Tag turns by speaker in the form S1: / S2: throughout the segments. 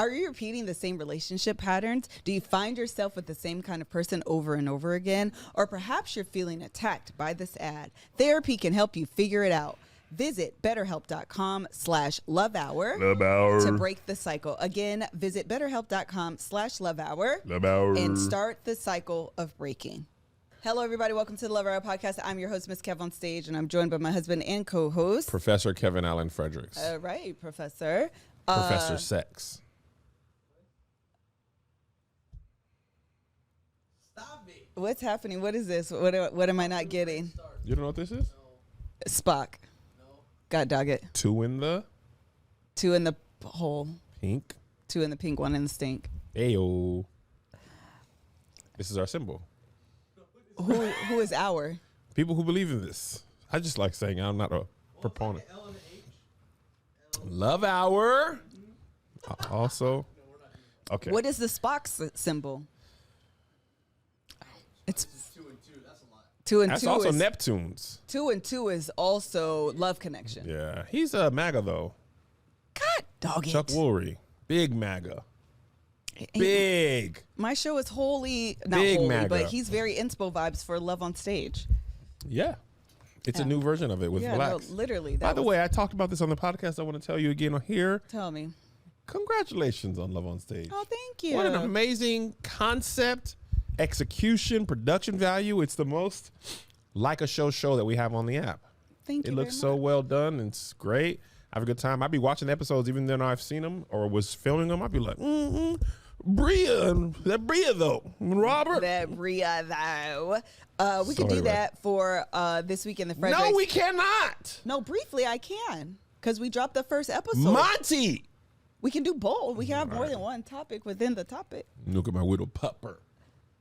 S1: Are you repeating the same relationship patterns? Do you find yourself with the same kind of person over and over again? Or perhaps you're feeling attacked by this ad. Therapy can help you figure it out. Visit BetterHelp.com/lovehour to break the cycle. Again, visit BetterHelp.com/lovehour and start the cycle of breaking. Hello, everybody. Welcome to the Love Hour podcast. I'm your host, Miss Kev on Stage, and I'm joined by my husband and co-host,
S2: Professor Kevin Allen Fredericks.
S1: All right, Professor.
S2: Professor Sex.
S1: What's happening? What is this? What am I not getting?
S2: You don't know what this is?
S1: Spock. God dog it.
S2: Two in the
S1: hole.
S2: pink.
S1: 2 in the pink, 1 in the stink.
S2: Ayo. This is our symbol.
S1: Who is our?
S2: People who believe in this. I just like saying I'm not a proponent. Love Hour. Also. Okay.
S1: What is the Spock symbol? It's
S3: 2 and 2. That's a lot.
S1: 2 and
S2: That's
S1: 2
S2: also
S1: is
S2: Neptune's.
S1: 2 and 2 is also Love Connection.
S2: Yeah. He's a MAGA, though.
S1: God dog it.
S2: Chuck Woolery. Big MAGA. Big.
S1: My show is not
S2: Big
S1: holy,
S2: MAGA.
S1: but he's very inspo vibes for Love on Stage.
S2: Yeah. It's a new version of it with blacks.
S1: No, literally.
S2: By the way, I talked about this on the podcast. I want to tell you again here.
S1: Tell me.
S2: Congratulations on Love on Stage.
S1: Oh, thank you.
S2: What an amazing concept, execution, production value. It's the most like a show that we have on the app.
S1: Thank you.
S2: It looks so well done. And it's great. I have a good time. I'd be watching the episodes even though I've seen them or was filming them. I'd be like, Bria, that Bria though, Robert.
S1: That Bria though. We
S2: So
S1: could do
S2: anyway.
S1: that for this week in the Fredericks.
S2: No, we cannot.
S1: No, briefly I can because we dropped the first episode.
S2: Monty.
S1: We can do both. We can have more than one topic within the topic.
S2: Look at my widow pupper.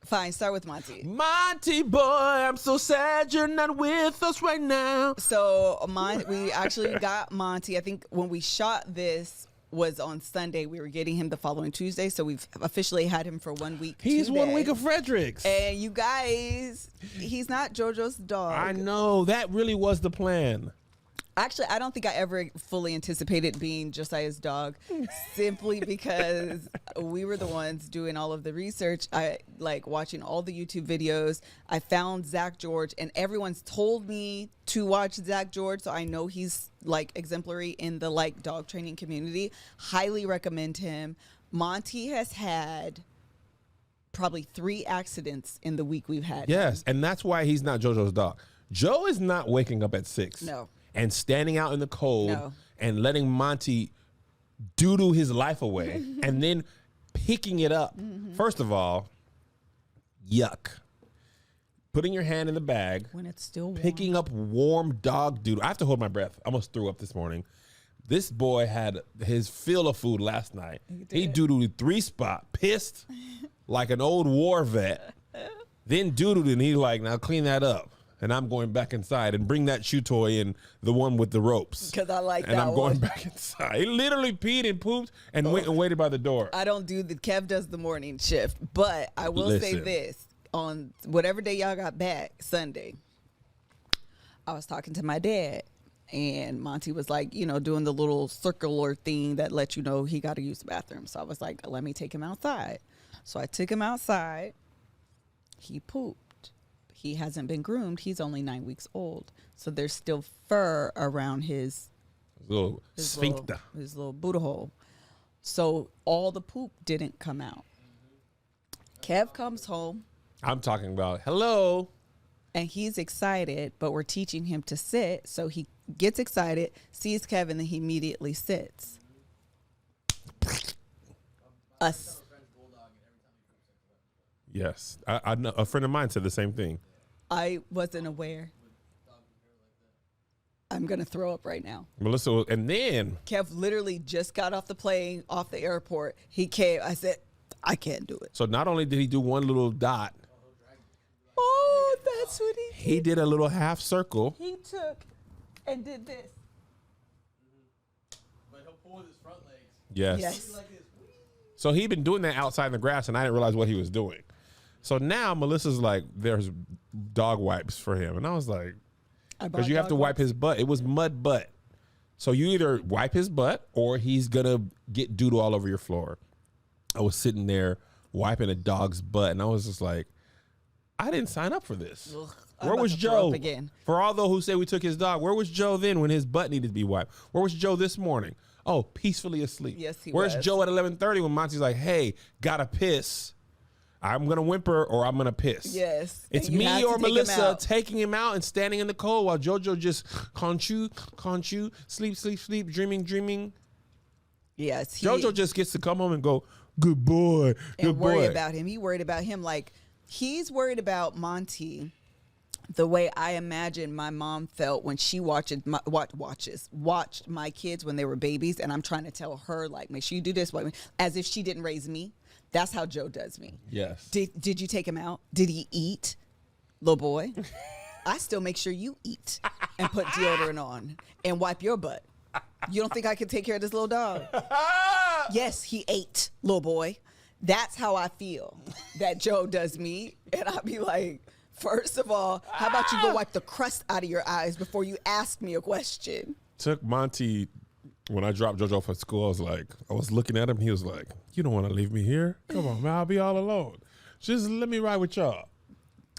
S1: Fine, start with Monty.
S2: Monty boy, I'm so sad you're not with us right now.
S1: So we actually got Monty. I think when we shot this was on Sunday. We were getting him the following Tuesday. So we've officially had him for 1 week.
S2: He's
S1: today.
S2: 1 week of Fredericks.
S1: And you guys, he's not JoJo's dog.
S2: I know. That really was the plan.
S1: Actually, I don't think I ever fully anticipated being Josiah's dog, simply because we were the ones doing all of the research. I like watching all the YouTube videos. I found Zach George, and everyone's told me to watch Zach George, so I know he's like exemplary in the like dog training community. Highly recommend him. Monty has had probably 3 accidents in the week we've had.
S2: Yes, and that's why he's not JoJo's dog. Joe is not waking up at 6.
S1: No.
S2: And standing out in the cold
S1: No.
S2: and letting Monty doodle his life away and then picking it up. First of all, yuck. Putting your hand in the bag,
S1: When it's still warm.
S2: picking up warm dog doodle. I have to hold my breath. I almost threw up this morning. This boy had his fill of food last night. He doodled 3-spot, pissed like an old war vet. Then doodled and he's like, now clean that up. And I'm going back inside and bring that chew toy and the one with the ropes.
S1: Because I like
S2: And
S1: that
S2: I'm
S1: one.
S2: going back inside. He literally peed and pooped and went and waited by the door.
S1: I don't do Kev does the morning shift, but I will say
S2: Listen.
S1: this: on whatever day y'all got back, Sunday, I was talking to my dad, and Monty was like, doing the little circular thing that lets you know he got to use the bathroom. So I was like, let me take him outside. So I took him outside. He pooped. He hasn't been groomed. He's only 9 weeks old, so there's still fur around his
S2: Little sphincter.
S1: his little booty hole. So all the poop didn't come out. Kev comes home
S2: I'm talking about, hello.
S1: and he's excited, but we're teaching him to sit. So he gets excited, sees Kev, and then he immediately sits.
S2: Yes. I know, a friend of mine said the same thing.
S1: I wasn't aware. I'm going to throw up right now.
S2: Melissa, and then
S1: Kev literally just got off the plane, off the airport. He came. I said, I can't do it.
S2: so not only did he do one little dot,
S1: Oh, that's what
S2: he did a little half circle.
S1: He took and did this.
S3: But he'll pull with his front legs.
S2: Yes.
S1: Yes.
S3: Like this.
S2: So he'd been doing that outside in the grass, and I didn't realize what he was doing. So now Melissa's like, there's dog wipes for him. And I was like, because you have to wipe his butt. It was mud butt. So you either wipe his butt or he's going to get doodle all over your floor. I was sitting there wiping a dog's butt, and I was just like, I didn't sign up for this.
S1: Ugh,
S2: Where was Joe?
S1: Again.
S2: For all those who say we took his dog, where was Joe then when his butt needed to be wiped? Where was Joe this morning? Oh, peacefully asleep.
S1: Yes, he
S2: Where's
S1: was.
S2: Joe at 11:30 when Monty's like, hey, gotta piss. I'm going to whimper or I'm going to piss.
S1: Yes.
S2: It's
S1: And you had
S2: me
S1: to
S2: or
S1: take him
S2: Melissa
S1: out.
S2: taking him out and standing in the cold while JoJo just can't you, sleep, dreaming.
S1: Yes.
S2: JoJo just gets to come home and go, good boy, good
S1: and worry
S2: boy.
S1: about him. He worried about him like he's worried about Monty the way I imagine my mom felt when she watched my kids when they were babies, and I'm trying to tell her like, make sure you do this, as if she didn't raise me. That's how Joe does me.
S2: Yes.
S1: Did you take him out? Did he eat, little boy? I still make sure you eat and put deodorant on and wipe your butt. You don't think I can take care of this little dog? Yes, he ate, little boy. That's how I feel that Joe does me. And I'll be like, first of all, how about you go wipe the crust out of your eyes before you ask me a question?
S2: Took Monty, when I dropped JoJo off at school, I was looking at him. He was like, you don't want to leave me here? Come on, man, I'll be all alone. Just let me ride with y'all.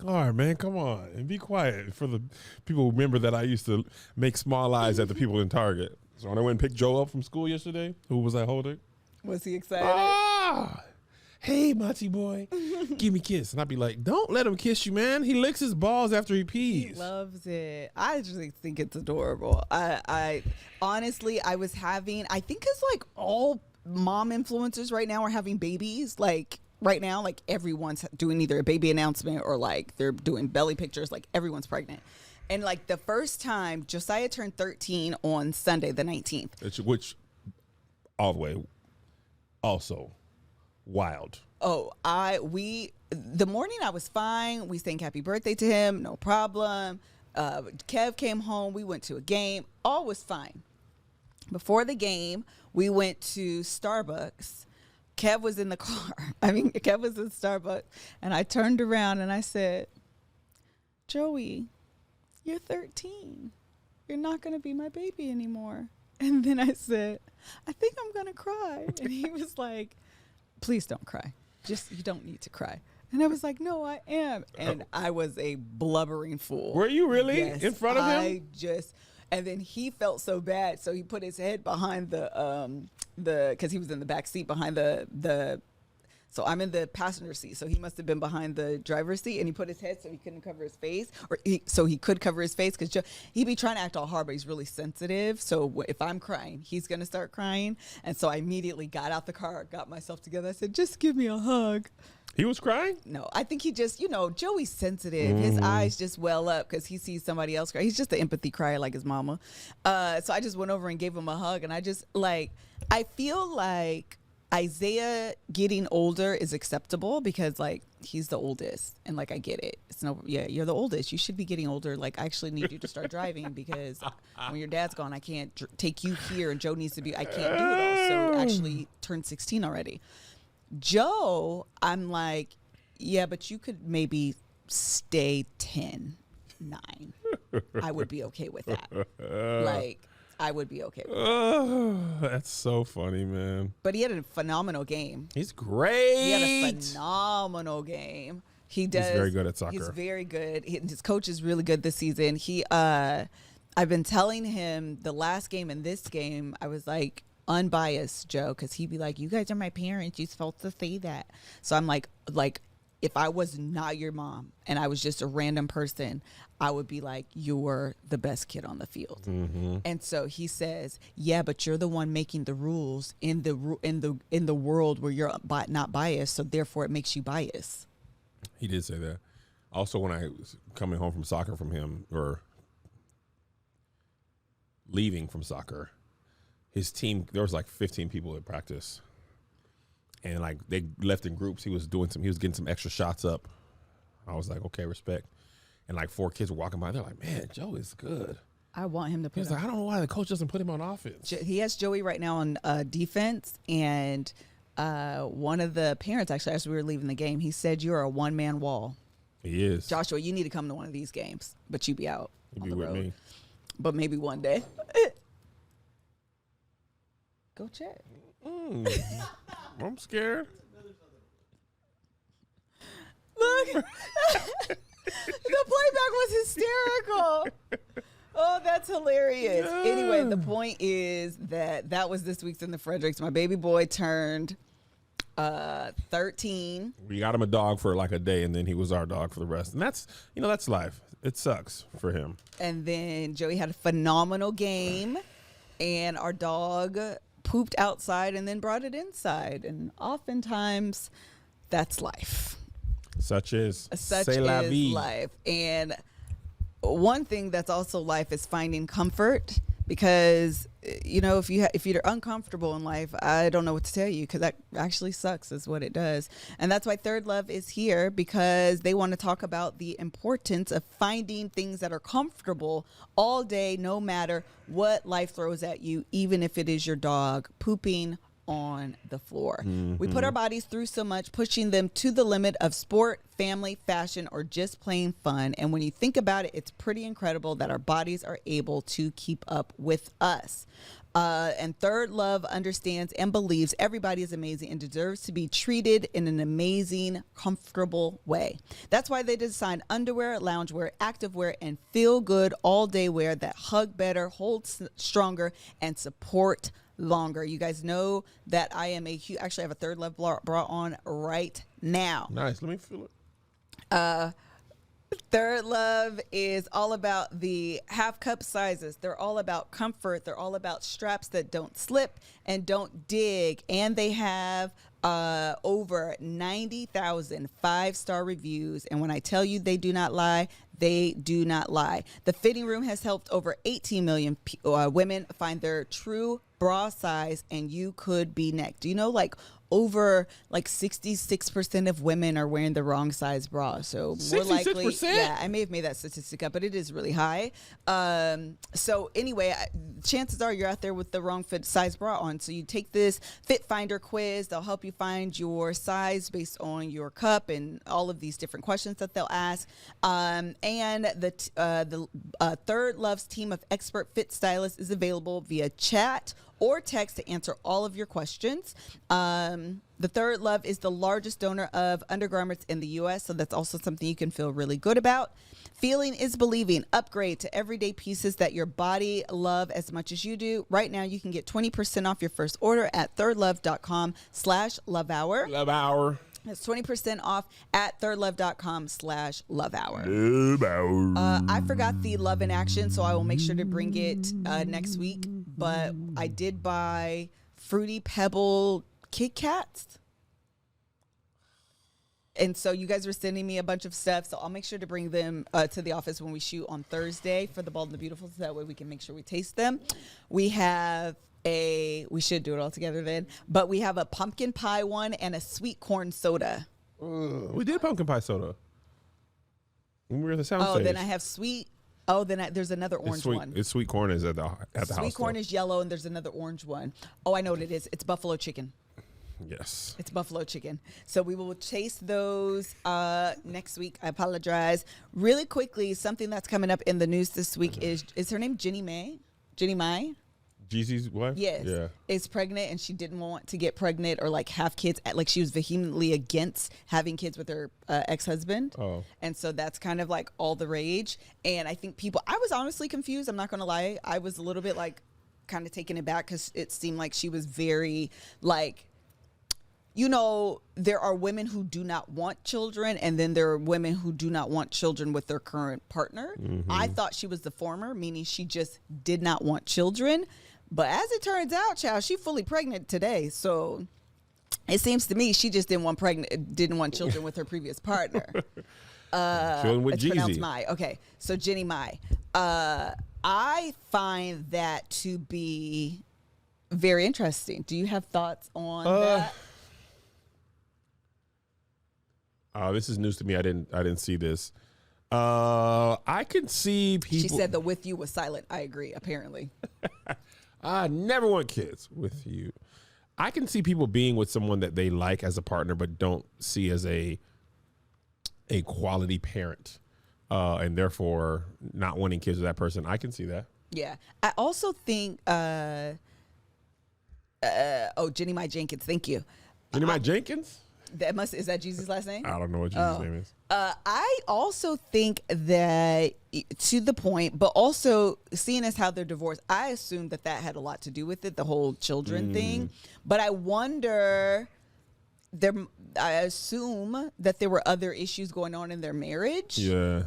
S2: All right, man, come on. And be quiet for the people who remember that I used to make small eyes at the people in Target. So when I went and picked Joe up from school yesterday, who was I holding?
S1: Was he excited?
S2: Ah, hey, Monty boy, give me a kiss. And I'd be like, don't let him kiss you, man. He licks his balls after he pees.
S1: He loves it. I just think it's adorable. I honestly, I think it's like all mom influencers right now are having babies. Like right now, like everyone's doing either a baby announcement or like they're doing belly pictures. Like everyone's pregnant. And like the first time Josiah turned 13 on Sunday, the 19th.
S2: Which, all the way, also wild.
S1: Oh, the morning I was fine. We sang happy birthday to him, no problem. Kev came home. We went to a game. All was fine. Before the game, we went to Starbucks. Kev was in the car. Kev was in Starbucks. And I turned around and I said, Joey, you're 13. You're not going to be my baby anymore. And then I said, I think I'm going to cry. And he was like, please don't cry. You don't need to cry. And I was like, no, I am. And I was a blubbering fool.
S2: Were you really
S1: Yes,
S2: in front of him?
S1: And then he felt so bad. So he put his head behind because he was in the back seat behind so I'm in the passenger seat. So he must have been behind the driver's seat, and he put his head so he couldn't cover his face, so he could cover his face because he'd be trying to act all hard, but he's really sensitive. So if I'm crying, he's going to start crying. And so I immediately got out the car, got myself together. I said, just give me a hug.
S2: He was crying?
S1: No, I think he just, Joey's sensitive. His eyes just well up because he sees somebody else cry. He's just an empathy crier like his mama. So I just went over and gave him a hug. And I feel like Isaiah getting older is acceptable because he's the oldest and I get it. You're the oldest. You should be getting older. I actually need you to start driving because when your dad's gone, I can't take you here and Joe needs to be, I can't do it all. So actually turned 16 already. Joe, I'm like, yeah, but you could maybe stay 10, 9. I would be okay with that. I would be okay with that.
S2: Oh, that's so funny, man.
S1: But he had a phenomenal game.
S2: He's great.
S1: He had a phenomenal game. He's
S2: very good at soccer.
S1: He's very good. His coach is really good this season. I've been telling him the last game and this game, I was like, unbiased, Joe, because he'd be like, you guys are my parents. You're supposed to say that. So I'm like, if I was not your mom and I was just a random person, I would be like, you're the best kid on the field. Mm-hmm. And so he says, yeah, but you're the one making the rules in the world where you're not biased. So therefore it makes you biased.
S2: He did say that. Also, when I was coming home from soccer from him, or leaving from soccer, his team, there was 15 people at practice. And they left in groups. He was getting some extra shots up. I was like, okay, respect. And 4 kids were walking by. They're like, man, Joe is good.
S1: I want him to put
S2: He's like, I don't know why the coach doesn't put him on offense.
S1: He has Joey right now on defense. And one of the parents, actually, as we were leaving the game, he said, you're a one-man wall.
S2: He is.
S1: Joshua, you need to come to one of these games, but you be out
S2: He'd
S1: on
S2: be
S1: the
S2: with
S1: road.
S2: me.
S1: But maybe one day. Go check.
S2: I'm scared.
S1: The playback was hysterical. Oh, that's hilarious.
S2: Yeah.
S1: Anyway, the point is that was this week's in the Fredericks. My baby boy turned 13.
S2: We got him a dog for like a day, and then he was our dog for the rest. And that's life. It sucks for him.
S1: And then Joey had a phenomenal game, and our dog pooped outside and then brought it inside. And oftentimes, that's life.
S2: Such is
S1: Life. And one thing that's also life is finding comfort, because if you're uncomfortable in life, I don't know what to tell you, because that actually sucks is what it does. And that's why ThirdLove is here, because they want to talk about the importance of finding things that are comfortable all day, no matter what life throws at you, even if it is your dog pooping on the floor.
S2: Mm-hmm.
S1: We put our bodies through so much, pushing them to the limit of sport, family, fashion, or just plain fun. And when you think about it, it's pretty incredible that our bodies are able to keep up with us. And ThirdLove understands and believes everybody is amazing and deserves to be treated in an amazing, comfortable way. That's why they designed underwear, loungewear, activewear, and feel good all day wear that hug better, hold stronger, and support longer. You guys know that I am actually have a ThirdLove bra on right now.
S2: Nice. Let me feel it.
S1: ThirdLove is all about the half cup sizes. They're all about comfort. They're all about straps that don't slip and don't dig. And they have over 90,000 five-star reviews. And when I tell you they do not lie, they do not lie. The fitting room has helped over 18 million women find their true bra size, and you could be next. Do you know, over 66% of women are wearing the wrong size bra? So more likely,
S2: 66%?
S1: yeah, I may have made that statistic up, but it is really high. So anyway, chances are you're out there with the wrong fit size bra on. So you take this Fit Finder quiz. They'll help you find your size based on your cup and all of these different questions that they'll ask. And the ThirdLove's team of expert fit stylists is available via chat or text to answer all of your questions. The ThirdLove is the largest donor of undergarments in the U.S., so that's also something you can feel really good about. Feeling is believing. Upgrade to everyday pieces that your body love as much as you do. Right now, you can get 20% off your first order at thirdlove.com/lovehour.
S2: Love hour.
S1: That's 20% off at thirdlove.com/lovehour.
S2: Love hour.
S1: I forgot the Love in Action, so I will make sure to bring it next week. But I did buy Fruity Pebble Kit Kats. And so you guys were sending me a bunch of stuff, so I'll make sure to bring them to the office when we shoot on Thursday for the Bald and the Beautiful, so that way we can make sure we taste them. We should do it all together then, but we have a pumpkin pie one and a sweet corn soda.
S2: We did pumpkin pie soda when we were at the soundstage.
S1: Oh, then I have sweet. Oh, then there's another orange one.
S2: It's sweet corn is at the house.
S1: Sweet corn is yellow, and there's another orange one. Oh, I know what it is. It's buffalo chicken.
S2: Yes.
S1: It's buffalo chicken. So we will taste those next week. I apologize. Really quickly, something that's coming up in the news this week is her name Jenny May? Jenny Mai?
S2: Jeezy's wife?
S1: Yes.
S2: Yeah.
S1: Is pregnant, and she didn't want to get pregnant or have kids. She was vehemently against having kids with her ex-husband.
S2: Oh.
S1: And so that's kind of all the rage. And I think I was honestly confused. I'm not going to lie. I was a little bit kind of taken aback, because it seemed like she was very there are women who do not want children, and then there are women who do not want children with their current partner.
S2: Mm-hmm.
S1: I thought she was the former, meaning she just did not want children. But as it turns out, child, she's fully pregnant today. So it seems to me she just didn't want children with her previous partner.
S2: Children with
S1: It's
S2: Jeezy.
S1: pronounced Mai. Okay, so Jenny Mai. I find that to be very interesting. Do you have thoughts on that?
S2: This is news to me. I didn't see this. I can see people.
S1: She said the "with you" was silent. I agree. Apparently,
S2: I never want kids with you. I can see people being with someone that they like as a partner, but don't see as a quality parent, and therefore not wanting kids with that person. I can see that.
S1: yeah. I also think. Jenny Mai Jenkins. Thank you.
S2: Jenny Mai Jenkins.
S1: Is that Jesus' last name?
S2: I don't know what Jesus' name is.
S1: I also think that to the point, but also seeing as how they're divorced, I assume that had a lot to do with it, the whole children thing. But I wonder, I assume that there were other issues going on in their marriage.
S2: Yeah.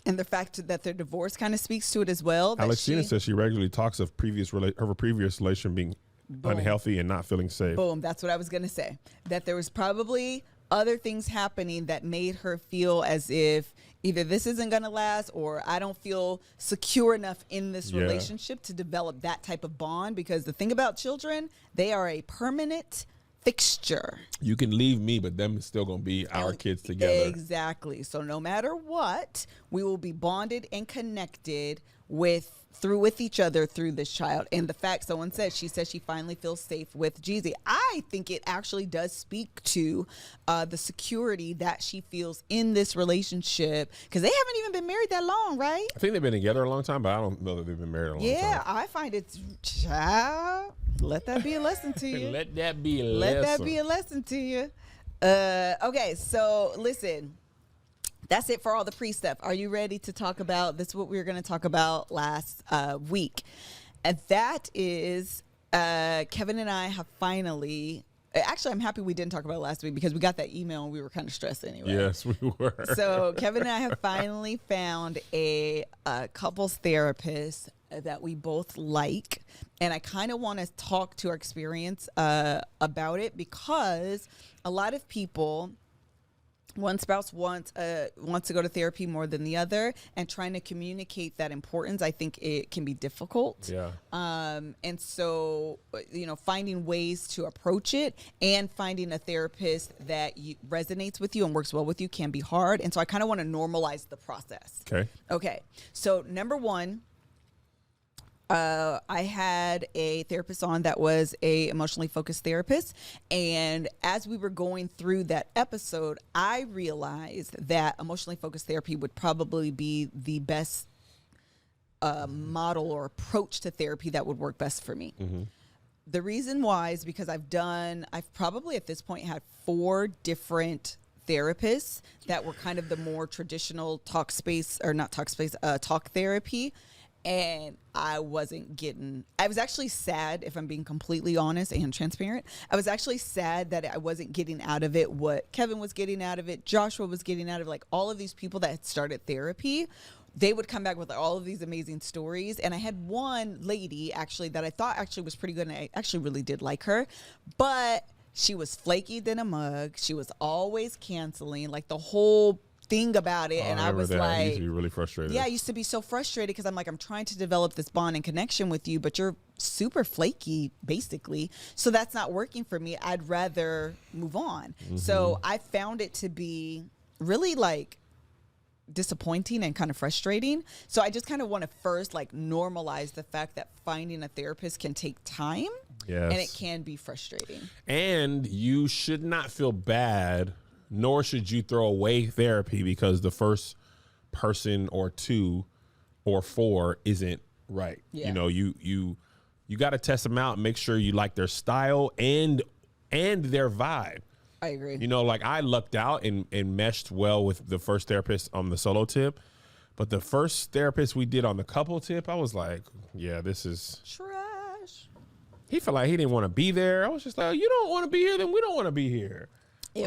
S1: And the fact that their divorce kind of speaks to it as well.
S2: Alexina says she regularly talks of her previous relation being unhealthy and not feeling safe.
S1: Boom. That's what I was going to say. That there was probably other things happening that made her feel as if either this isn't going to last or I don't feel secure enough in this relationship to develop that type of bond. Because the thing about children, they are a permanent fixture.
S2: You can leave me, but them is still going to be our kids together.
S1: Exactly. So no matter what, we will be bonded and connected with each other through this child. And the fact she says she finally feels safe with Jeezy. I think it actually does speak to the security that she feels in this relationship, because they haven't even been married that long, right?
S2: I think they've been together a long time, but I don't know that they've been married a long time.
S1: Yeah, I find it's child. Let that be a lesson to you.
S2: Let that be a
S1: lesson to you. Okay, so listen. That's it for all the pre-stuff. Are you ready to talk about this? What we were going to talk about last week, and that is Kevin and I have finally. Actually, I'm happy we didn't talk about it last week because we got that email and we were kind of stressed anyway.
S2: Yes, we were.
S1: So Kevin and I have finally found a couples therapist that we both like, and I kind of want to talk to our experience about it, because a lot of people. One spouse wants to go to therapy more than the other, and trying to communicate that importance, I think it can be difficult.
S2: Yeah.
S1: And so, finding ways to approach it and finding a therapist that resonates with you and works well with you can be hard. And so I kind of want to normalize the process. Okay. So number one, I had a therapist on that was a emotionally focused therapist. And as we were going through that episode, I realized that emotionally focused therapy would probably be the best model or approach to therapy that would work best for me. Mm-hmm. The reason why is because I've probably at this point had 4 different therapists that were kind of the more traditional talk therapy. And I was actually sad, if I'm being completely honest and transparent. I was actually sad that I wasn't getting out of it what Kevin was getting out of it, Joshua was getting out of it, like all of these people that had started therapy. They would come back with all of these amazing stories. And I had one lady actually that I thought actually was pretty good, and I actually really did like her. But she was flaky than a mug. She was always canceling, like the whole thing about it. And I was like,
S2: I used to be really frustrated.
S1: Yeah, I used to be so frustrated because I'm like, I'm trying to develop this bond and connection with you, but you're super flaky, basically. So that's not working for me. I'd rather move on. Mm-hmm. So I found it to be really like disappointing and kind of frustrating. So I just kind of want to first like normalize the fact that finding a therapist can take time. Yes. And it can be frustrating.
S2: And you should not feel bad, nor should you throw away therapy because the first person or 2 or 4 isn't right. Yeah. You got to test them out and make sure you like their style and their vibe.
S1: I agree.
S2: Like I lucked out and meshed well with the first therapist on the solo tip, but the first therapist we did on the couple tip, I was like, yeah, this is
S1: trash.
S2: He felt like he didn't want to be there. I was just like, you don't want to be here, then we don't want to be here.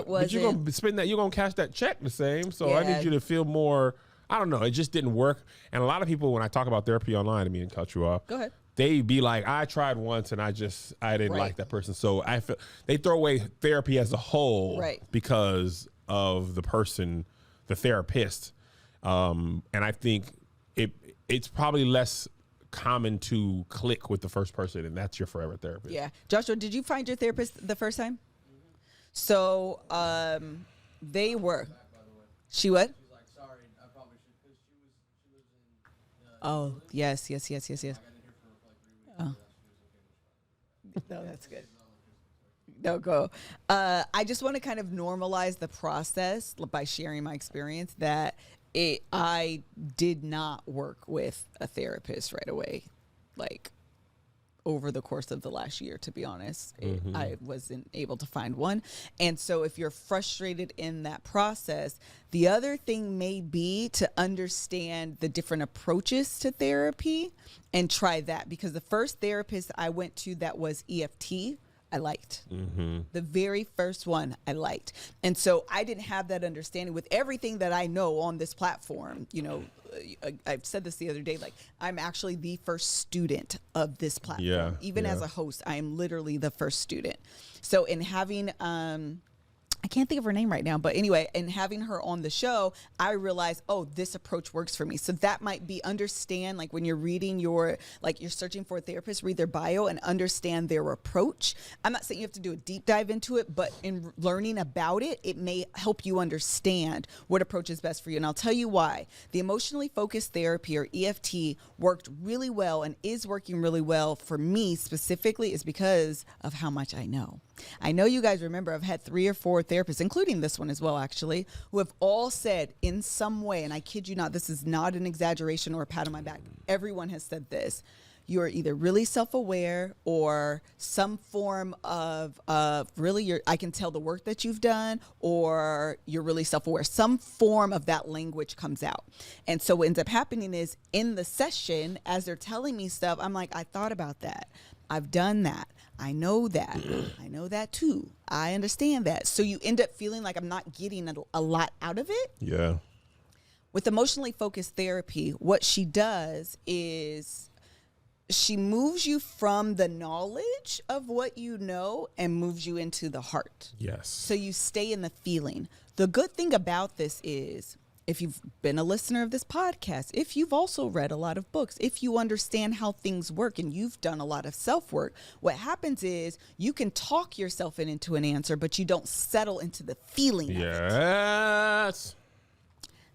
S2: But you're gonna spend that. You're gonna cash that check the same. So I need you to feel more. I don't know. It just didn't work. And a lot of people, when I talk about therapy online, I mean, cut you off.
S1: Go ahead.
S2: They be like, I tried once and I didn't like that person. So I feel they throw away therapy as a whole, because of the person, the therapist. And I think it's probably less common to click with the first person, and that's your forever therapist.
S1: Yeah, Joshua, did you find your therapist the first time? So, they were. She what?
S3: She's like, sorry, I probably should, because she lives in.
S1: Oh, yes.
S3: I got in here for like 3 weeks.
S1: Oh. No, that's good. No, go. I just want to kind of normalize the process by sharing my experience that I did not work with a therapist right away. Like, over the course of the last year, to be honest. I wasn't able to find one. And so if you're frustrated in that process, the other thing may be to understand the different approaches to therapy and try that. Because the first therapist I went to that was EFT, I liked. The very first one I liked. And so I didn't have that understanding with everything that I know on this platform. You know, I've said this the other day, like I'm actually the first student of this platform. Even as a host, I am literally the first student. So in having, I can't think of her name right now, but anyway, in having her on the show, I realized, oh, this approach works for me. So that might be understand, like when you're reading you're searching for a therapist, read their bio and understand their approach. I'm not saying you have to do a deep dive into it, but in learning about it, it may help you understand what approach is best for you. And I'll tell you why. The emotionally focused therapy, or EFT, worked really well and is working really well for me specifically is because of how much I know. I know you guys remember I've had 3 or 4 therapists, including this one as well, actually, who have all said in some way, and I kid you not, this is not an exaggeration or a pat on my back. Everyone has said this. You're either really self-aware or some form of really, I can tell the work that you've done, or you're really self-aware. Some form of that language comes out. And so what ends up happening is in the session, as they're telling me stuff, I'm like, I thought about that. I've done that. I know that. I know that too. I understand that. So you end up feeling like I'm not getting a lot out of it.
S2: Yeah.
S1: With emotionally focused therapy, what she does is she moves you from the knowledge of what you know and moves you into the heart.
S2: Yes.
S1: So you stay in the feeling. The good thing about this is, if you've been a listener of this podcast, if you've also read a lot of books, if you understand how things work and you've done a lot of self-work, what happens is you can talk yourself into an answer, but you don't settle into the feeling of it.
S2: Yes.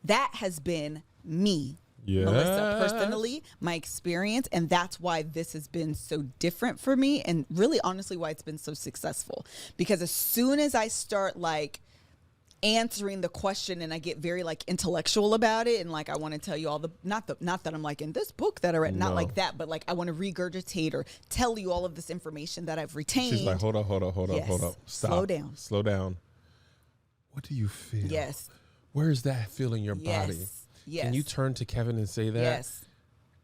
S1: That has been me,
S2: Yes.
S1: Melissa, personally, my experience, and that's why this has been so different for me, and really, honestly, why it's been so successful. Because as soon as I start, like, answering the question and I get very like intellectual about it and like I want to tell you all the not that I'm like in this book that I read, not like that, but like I want to regurgitate or tell you all of this information that I've retained.
S2: She's like, hold up. Stop. Slow down. What do you feel?
S1: Yes.
S2: Where is that feel in your body?
S1: Yes.
S2: Can you turn to Kevin and say that?
S1: Yes.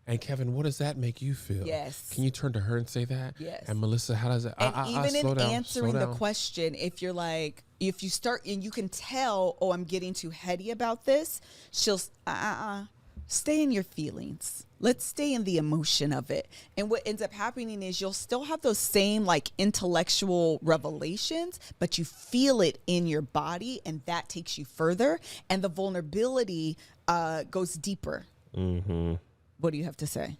S2: And Kevin, what does that make you feel?
S1: Yes.
S2: Can you turn to her and say that?
S1: Yes.
S2: And Melissa, how does that?
S1: And even
S2: slow
S1: in
S2: down,
S1: answering the question, if you're like, if you start and you can tell, oh, I'm getting too heady about this, she'll stay in your feelings. Let's stay in the emotion of it. And what ends up happening is you'll still have those same like intellectual revelations, but you feel it in your body, and that takes you further. And the vulnerability goes deeper.
S2: Mm-hmm.
S1: What do you have to say?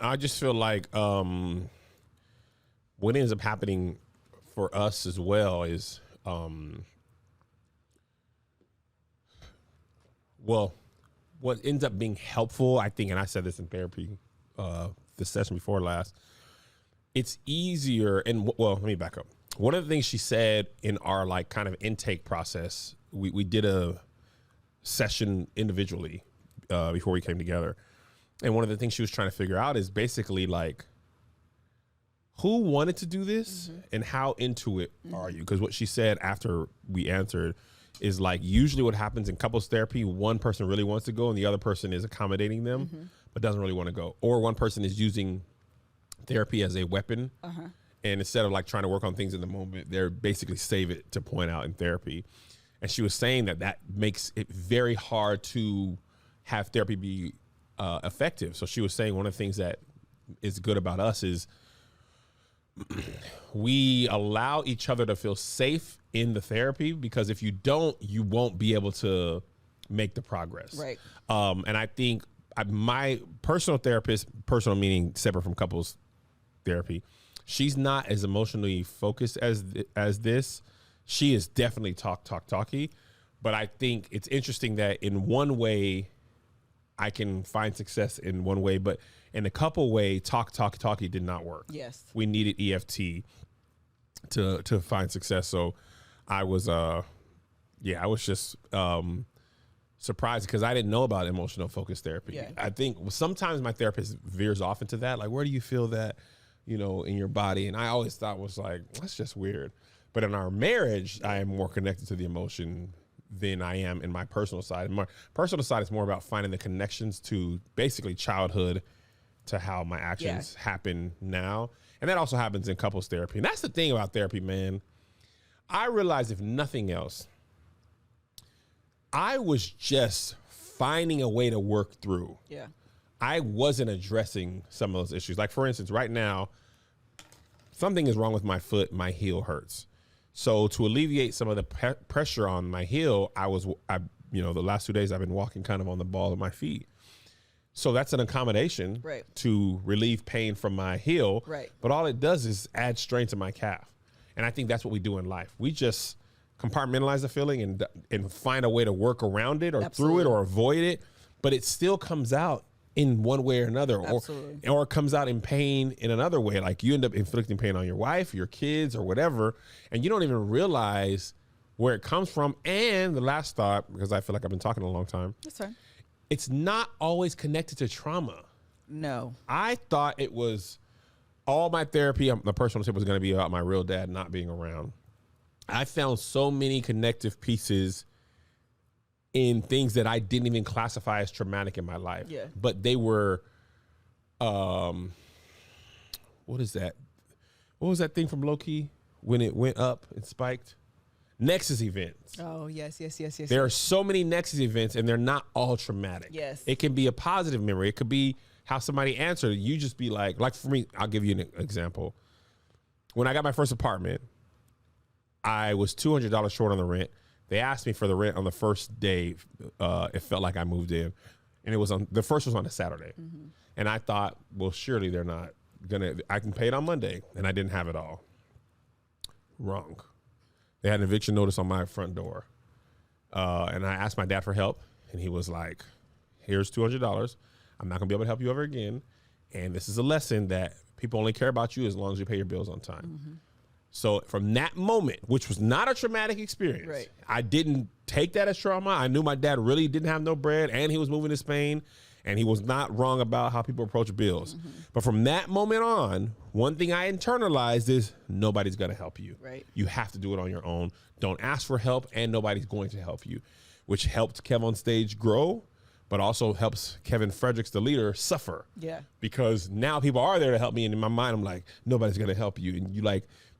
S2: I just feel like what ends up happening for us as well is, well, what ends up being helpful, I think, and I said this in therapy, the session before last, it's easier. And well, let me back up. One of the things she said in our like kind of intake process, we did a session individually before we came together. And one of the things she was trying to figure out is basically like, who wanted to do this and how into it are you? Because what she said after we answered is like, usually what happens in couples therapy, one person really wants to go and the other person is accommodating them, but doesn't really want to go. Or one person is using therapy as a weapon. And instead of like trying to work on things in the moment, they're basically save it to point out in therapy. And she was saying that makes it very hard to have therapy be effective. So she was saying one of the things that is good about us is we allow each other to feel safe in the therapy, because if you don't, you won't be able to make the progress. Right. And I think my personal therapist, personal meaning separate from couples therapy, she's not as emotionally focused as this. She is definitely talky, but I think it's interesting that in one way I can find success in one way, but in a couple way, talky did not work. Yes. We needed EFT to find success. So I was just surprised because I didn't know about emotional focus therapy. Yeah. I think sometimes my therapist veers off into that. Like, where do you feel that? in your body. And I always thought was like, that's just weird. But in our marriage, I am more connected to the emotion than I am in my personal side. My personal side is more about finding the connections to basically childhood to how my actions happen now. And that also happens in couples therapy. And that's the thing about therapy, man. I realized, if nothing else, I was just finding a way to work through.
S1: Yeah.
S2: I wasn't addressing some of those issues. Like, for instance, right now, something is wrong with my foot. My heel hurts. So to alleviate some of the pressure on my heel, the last 2 days I've been walking kind of on the ball of my feet. So that's an accommodation to relieve pain from my heel.
S1: Right.
S2: But all it does is add strength to my calf. And I think that's what we do in life. We just compartmentalize the feeling and find a way to work around it or through it or avoid it. But it still comes out in one way or another, or it comes out in pain in another way. Like, you end up inflicting pain on your wife, your kids, or whatever, and you don't even realize where it comes from. And the last thought, because I feel like I've been talking a long time,
S1: That's fine.
S2: it's not always connected to trauma.
S1: No.
S2: I thought it was all my therapy, the personal tip was going to be about my real dad not being around. I found so many connective pieces in things that I didn't even classify as traumatic in my life.
S1: Yeah.
S2: But they were, what is that? What was that thing from Loki when it went up and spiked? Nexus events.
S1: Oh, yes.
S2: There are so many Nexus events, and they're not all traumatic.
S1: Yes.
S2: It can be a positive memory. It could be how somebody answered. You just be like for me, I'll give you an example. When I got my first apartment, I was $200 short on the rent. They asked me for the rent on the first day. It felt like I moved in, and the first was on a Saturday. Mm-hmm. And I thought, well, surely they're not I can pay it on Monday. And I didn't have it all. Wrong. They had an eviction notice on my front door. And I asked my dad for help, and he was like, here's $200. I'm not gonna be able to help you ever again. And this is a lesson that people only care about you as long as you pay your bills on time. Mm-hmm. So from that moment, which was not a traumatic experience, I didn't take that as trauma. I knew my dad really didn't have no bread, and he was moving to Spain, and he was not wrong about how people approach bills. Mm-hmm. But from that moment on, one thing I internalized is nobody's going to help you.
S1: Right.
S2: You have to do it on your own. Don't ask for help, and nobody's going to help you, which helped KevOnStage grow, but also helps Kevin Fredericks, the leader, suffer.
S1: Yeah. Because
S2: now people are there to help me, and in my mind, I'm like, nobody's going to help you. And you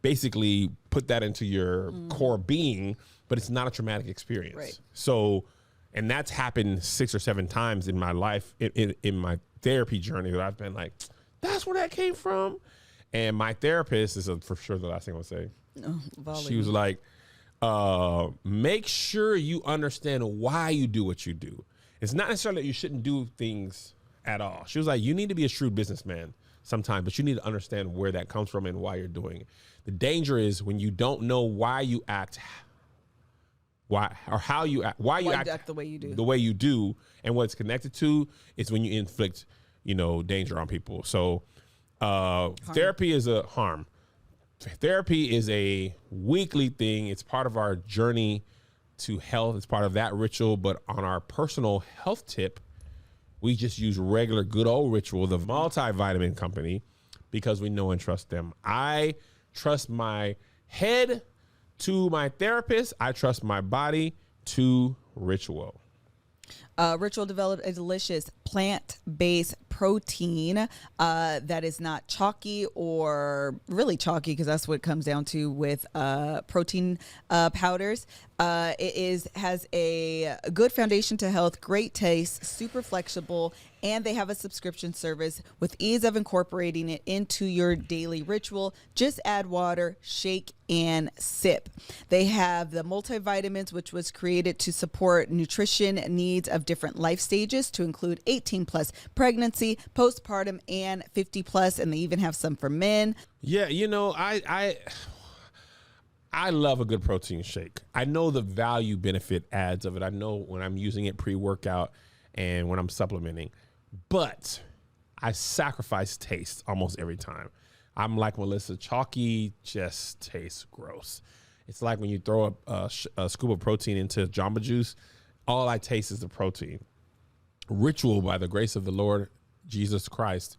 S2: basically put that into your core being, but it's not a traumatic experience.
S1: Right.
S2: So, and that's happened 6 or 7 times in my life, in my therapy journey, that I've been like, that's where that came from. And my therapist is for sure the last thing I'll say. She was like, make sure you understand why you do what you do. It's not necessarily that you shouldn't do things at all. She was like, you need to be a shrewd businessman sometimes, but you need to understand where that comes from and why you're doing it. The danger is when you don't know why you act, how you act, why you act
S1: the way you do.
S2: The way you do, and what it's connected to is when you inflict, danger on people. So therapy is a harm. Therapy is a weekly thing. It's part of our journey to health. It's part of that ritual. But on our personal health tip, we just use regular good old ritual, the multivitamin company, because we know and trust them. I trust my head to my therapist. I trust my body to ritual.
S1: Ritual developed a delicious plant-based protein that is not chalky or really chalky, because that's what it comes down to with protein powders. It has a good foundation to health, great taste, super flexible, and they have a subscription service with ease of incorporating it into your daily ritual. Just add water, shake, and sip. They have the multivitamins, which was created to support nutrition needs of different life stages, to include 18 plus, pregnancy, postpartum, and 50 plus, and they even have some for men.
S2: Yeah, I love a good protein shake. I know the value benefit adds of it. I know when I'm using it pre-workout and when I'm supplementing, but I sacrifice taste almost every time. I'm like Melissa, chalky just tastes gross. It's like when you throw a scoop of protein into Jamba Juice, all I taste is the protein. Ritual, by the grace of the Lord Jesus Christ,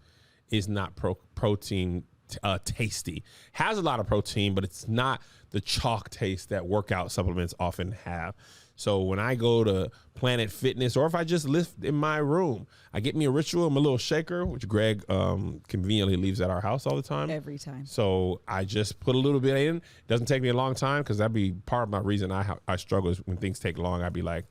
S2: is not protein tasty. Has a lot of protein, but it's not the chalk taste that workout supplements often have. So when I go to Planet Fitness, or if I just lift in my room, I get me a Ritual, my little shaker, which Greg conveniently leaves at our house all the time.
S1: Every time.
S2: So I just put a little bit in. It doesn't take me a long time, because that'd be part of my reason I struggle is when things take long. I'd be like,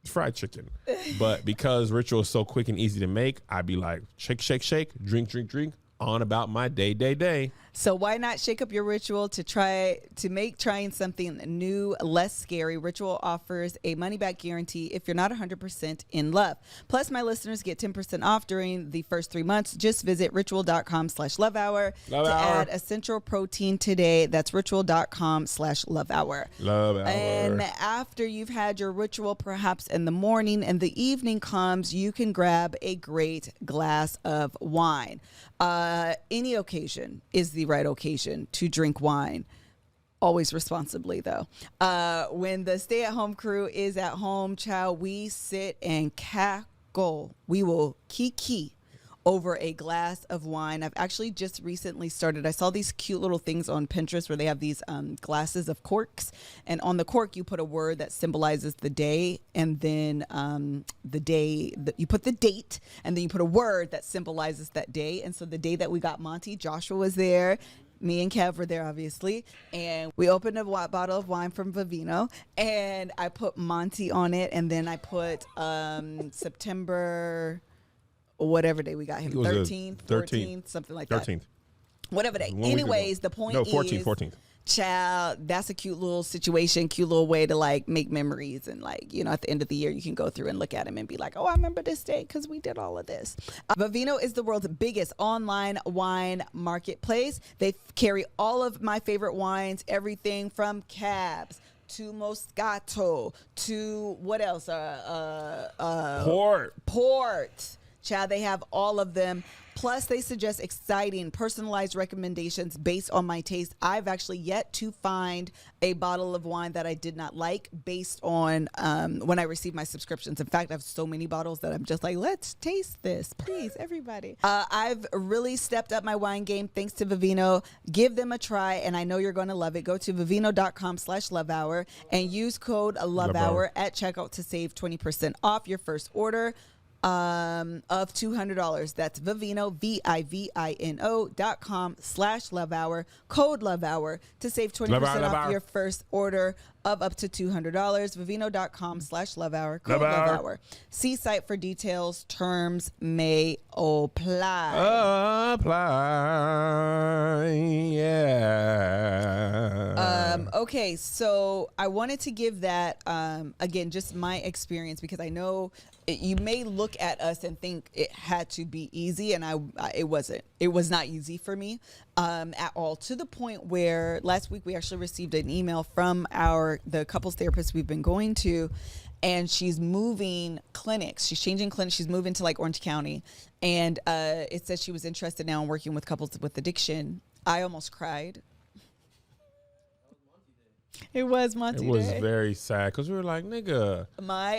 S2: fried chicken. But because Ritual is so quick and easy to make, I'd be like, shake, shake, shake, drink, drink, drink, on about my day.
S1: So why not shake up your Ritual to make trying something new less scary? Ritual offers a money-back guarantee if you're not 100% in love. Plus, my listeners get 10% off during the first 3 months. Just visit ritual.com/lovehour to add essential protein today. That's ritual.com/lovehour.
S2: Love hour.
S1: And after you've had your Ritual, perhaps in the morning and the evening comes, you can grab a great glass of wine. Any occasion is the right occasion to drink wine. Always responsibly, though. When the stay-at-home crew is at home, child, we sit and cackle. We will kiki over a glass of wine. I've actually just recently started. I saw these cute little things on Pinterest where they have these glasses of corks, and on the cork you put a word that symbolizes the day, and then you put the date, and then you put a word that symbolizes that day. And so the day that we got Monty, Joshua was there. Me and Kev were there, obviously, and we opened a bottle of wine from Vivivo, and I put Monty on it, and then I put September, whatever day we got him, 13th, 14th, something like
S2: 13th.
S1: that. Whatever day. Anyways, the point is,
S2: 14th.
S1: Child, that's a cute little situation, cute little way to like make memories, and like, you know, at the end of the year you can go through and look at them and be like, oh, I remember this day because we did all of this. Vivivo is the world's biggest online wine marketplace. They carry all of my favorite wines, everything from cabs to Moscato to what else? Port. Child, they have all of them. Plus, they suggest exciting, personalized recommendations based on my taste. I've actually yet to find a bottle of wine that I did not like based on when I received my subscriptions. In fact, I have so many bottles that I'm just like, let's taste this, please, everybody. I've really stepped up my wine game thanks to Vivivo. Give them a try, and I know you're going to love it. Go to vivivo.com/lovehour and use code lovehour at checkout to save 20% off your first order of $200. That's Vivivo, VIVINO.com/lovehour, code lovehour to save 20% off your first order of up to $200. Vivivo.com/lovehour, code lovehour. See site for details. Terms may apply.
S2: Yeah.
S1: Okay, so I wanted to give that again, just my experience, because I know you may look at us and think it had to be easy, and it wasn't. It was not easy for me at all, to the point where last week we actually received an email from the couples therapist we've been going to, and she's moving clinics. She's changing clinics. She's moving to like Orange County, and it says she was interested now in working with couples with addiction. I almost cried. It was Monty Day.
S2: It was very sad because we were like, nigga,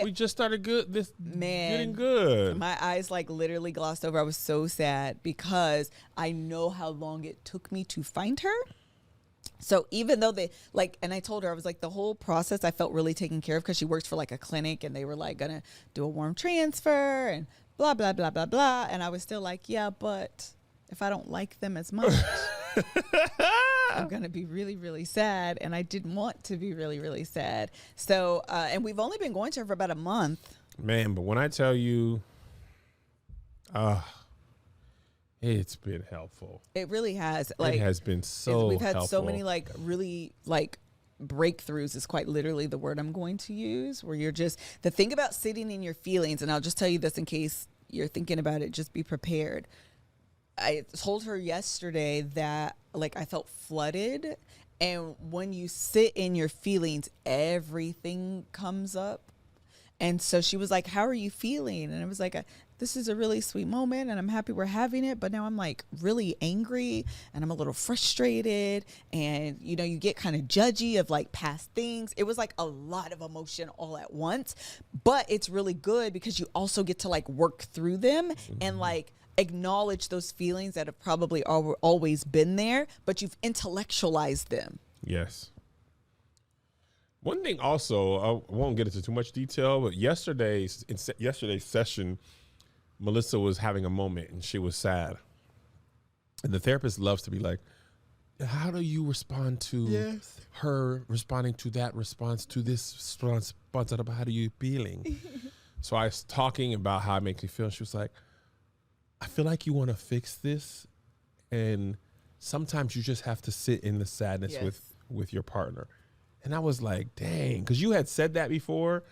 S2: we just started getting good.
S1: My eyes like literally glossed over. I was so sad because I know how long it took me to find her. So even though they like, and I told her, I was like, the whole process I felt really taken care of because she works for like a clinic, and they were like gonna do a warm transfer and blah, blah, blah, blah, blah. And I was still like, yeah, but if I don't like them as much, I'm going to be really, really sad. And I didn't want to be really, really sad. So, and we've only been going to her for about a month.
S2: Man, but when I tell you, it's been helpful.
S1: It really has. Like,
S2: it has been so
S1: we've had
S2: helpful.
S1: so many like really like breakthroughs is quite literally the word I'm going to use, where you're just, the thing about sitting in your feelings, and I'll just tell you this in case you're thinking about it, just be prepared. I told her yesterday that like I felt flooded, and when you sit in your feelings, everything comes up. And so she was like, how are you feeling? And I was like, this is a really sweet moment, and I'm happy we're having it, but now I'm like really angry, and I'm a little frustrated, and you know, you get kind of judgy of like past things. It was like a lot of emotion all at once, but it's really good because you also get to like work through them. And like, acknowledge those feelings that have probably always been there, but you've intellectualized them.
S2: Yes. One thing also, I won't get into too much detail, but yesterday's session, Melissa was having a moment and she was sad. And the therapist loves to be like, how do you respond to her responding to that response to this response? How do you feeling? So I was talking about how it makes me feel. And she was like, I feel like you want to fix this. And sometimes you just have to sit in the sadness with your partner. And I was like, dang, because you had said that before.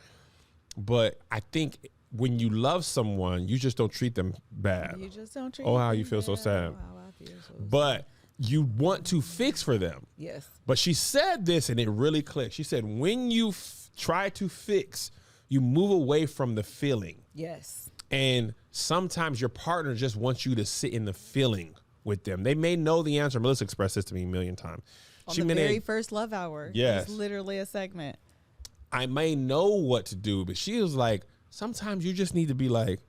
S2: But I think when you love someone, you just don't treat them bad.
S1: You just don't treat
S2: how
S1: them
S2: you feel
S1: bad.
S2: so sad.
S1: Oh, how I feel so
S2: But you want to fix for them.
S1: Yes.
S2: But she said this and it really clicked. She said, when you try to fix, you move away from the feeling.
S1: Yes.
S2: And sometimes your partner just wants you to sit in the feeling with them. They may know the answer. Melissa expressed this to me a million times.
S1: On the very first Love Hour.
S2: Yes.
S1: It's literally a segment.
S2: I may know what to do, but she was like, sometimes you just need to be like,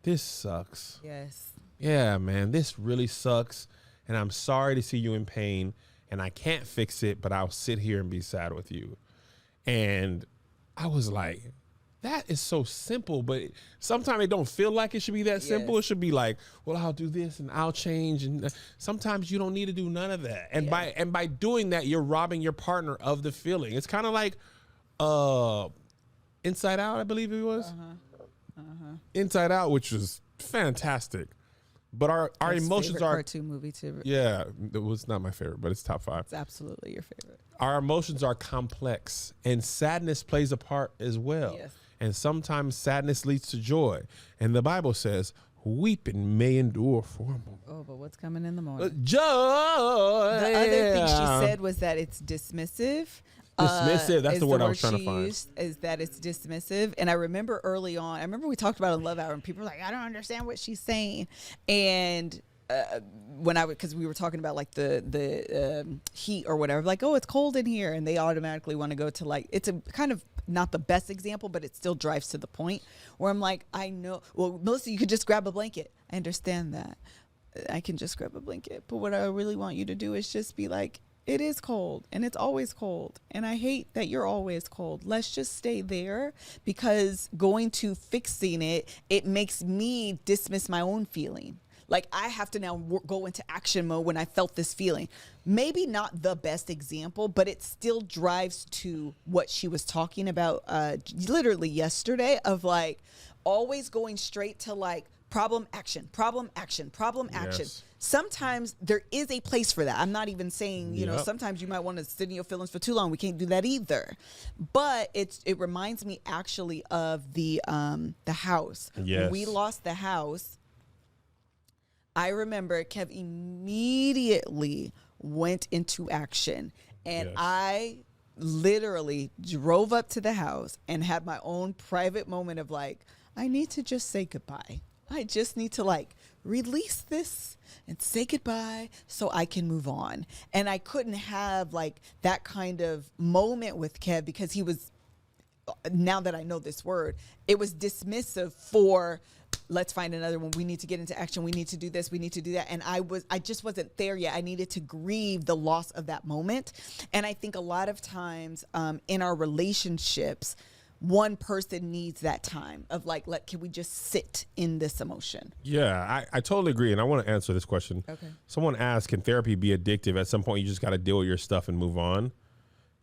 S2: this sucks.
S1: Yes.
S2: Yeah, man, this really sucks. And I'm sorry to see you in pain. And I can't fix it, but I'll sit here and be sad with you. And I was like, that is so simple, but sometimes it don't feel like it should be that simple. It should be like, well, I'll do this and I'll change. And sometimes you don't need to do none of that. And by doing that, you're robbing your partner of the feeling. It's kind of like Inside Out, I believe it was. Inside Out, which was fantastic. But our emotions are
S1: cartoon movie too.
S2: Yeah, it was not my favorite, but it's top 5.
S1: It's absolutely your favorite.
S2: Our emotions are complex, and sadness plays a part as well.
S1: Yes.
S2: And sometimes sadness leads to joy. And the Bible says, weeping may endure for a moment.
S1: Oh, but what's coming in the morning?
S2: Joy.
S1: The other thing she said was that it's dismissive.
S2: Dismissive. That's the word I was trying to find.
S1: Is that it's dismissive. And I remember early on, we talked about it in Love Hour and people were like, I don't understand what she's saying. And because we were talking about like the heat or whatever, like, oh, it's cold in here. And they automatically want to go to like, it's a kind of not the best example, but it still drives to the point where I'm like, I know, well, Melissa, you could just grab a blanket. I understand that. I can just grab a blanket. But what I really want you to do is just be like, it is cold and it's always cold. And I hate that you're always cold. Let's just stay there, because going to fixing it makes me dismiss my own feeling. Like I have to now go into action mode when I felt this feeling. Maybe not the best example, but it still drives to what she was talking about literally yesterday, of like always going straight to like problem, action, problem, action, problem, action.
S2: Yes.
S1: Sometimes there is a place for that. I'm not even saying, you know, sometimes you might want to sit in your feelings for too long. We can't do that either. But it reminds me actually of the house.
S2: Yes.
S1: When we lost the house, I remember Kev immediately went into action, and I literally drove up to the house and had my own private moment of like, I need to just say goodbye. I just need to like release this and say goodbye so I can move on. And I couldn't have like that kind of moment with Kev because he was, now that I know this word, it was dismissive for, let's find another one. We need to get into action. We need to do this. We need to do that. And I just wasn't there yet. I needed to grieve the loss of that moment. And I think a lot of times in our relationships, one person needs that time of like, can we just sit in this emotion?
S2: Yeah, I totally agree. And I want to answer this question.
S1: Okay.
S2: Someone asked, can therapy be addictive? At some point, you just got to deal with your stuff and move on.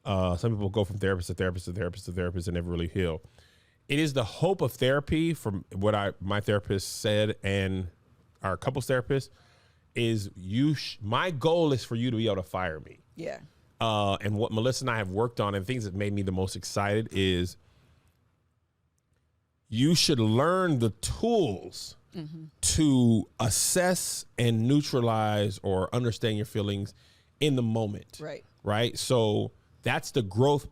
S2: Some people go from therapist to therapist to therapist to therapist and never really heal. It is the hope of therapy, from what my therapist said and our couples therapist, is my goal is for you to be able to fire me.
S1: Yeah.
S2: And what Melissa and I have worked on, and things that made me the most excited, is you should learn the tools to assess and neutralize or understand your feelings in the moment.
S1: Right.
S2: Right. So that's the growth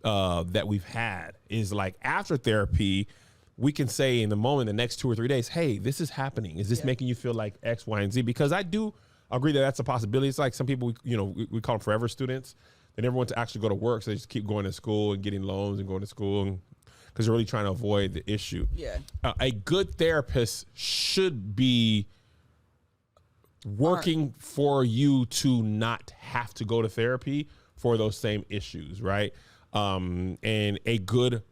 S2: that we've had, is like after therapy, we can say in the moment, the next 2 or 3 days, hey, this is happening. Is this making you feel like X, Y, and Z? Because I do agree that that's a possibility. It's like some people, we call them forever students. They never want to actually go to work, so they just keep going to school and getting loans and going to school because they're really trying to avoid the issue.
S1: Yeah.
S2: A good therapist should be working for you to not have to go to therapy for those same issues, right? And a good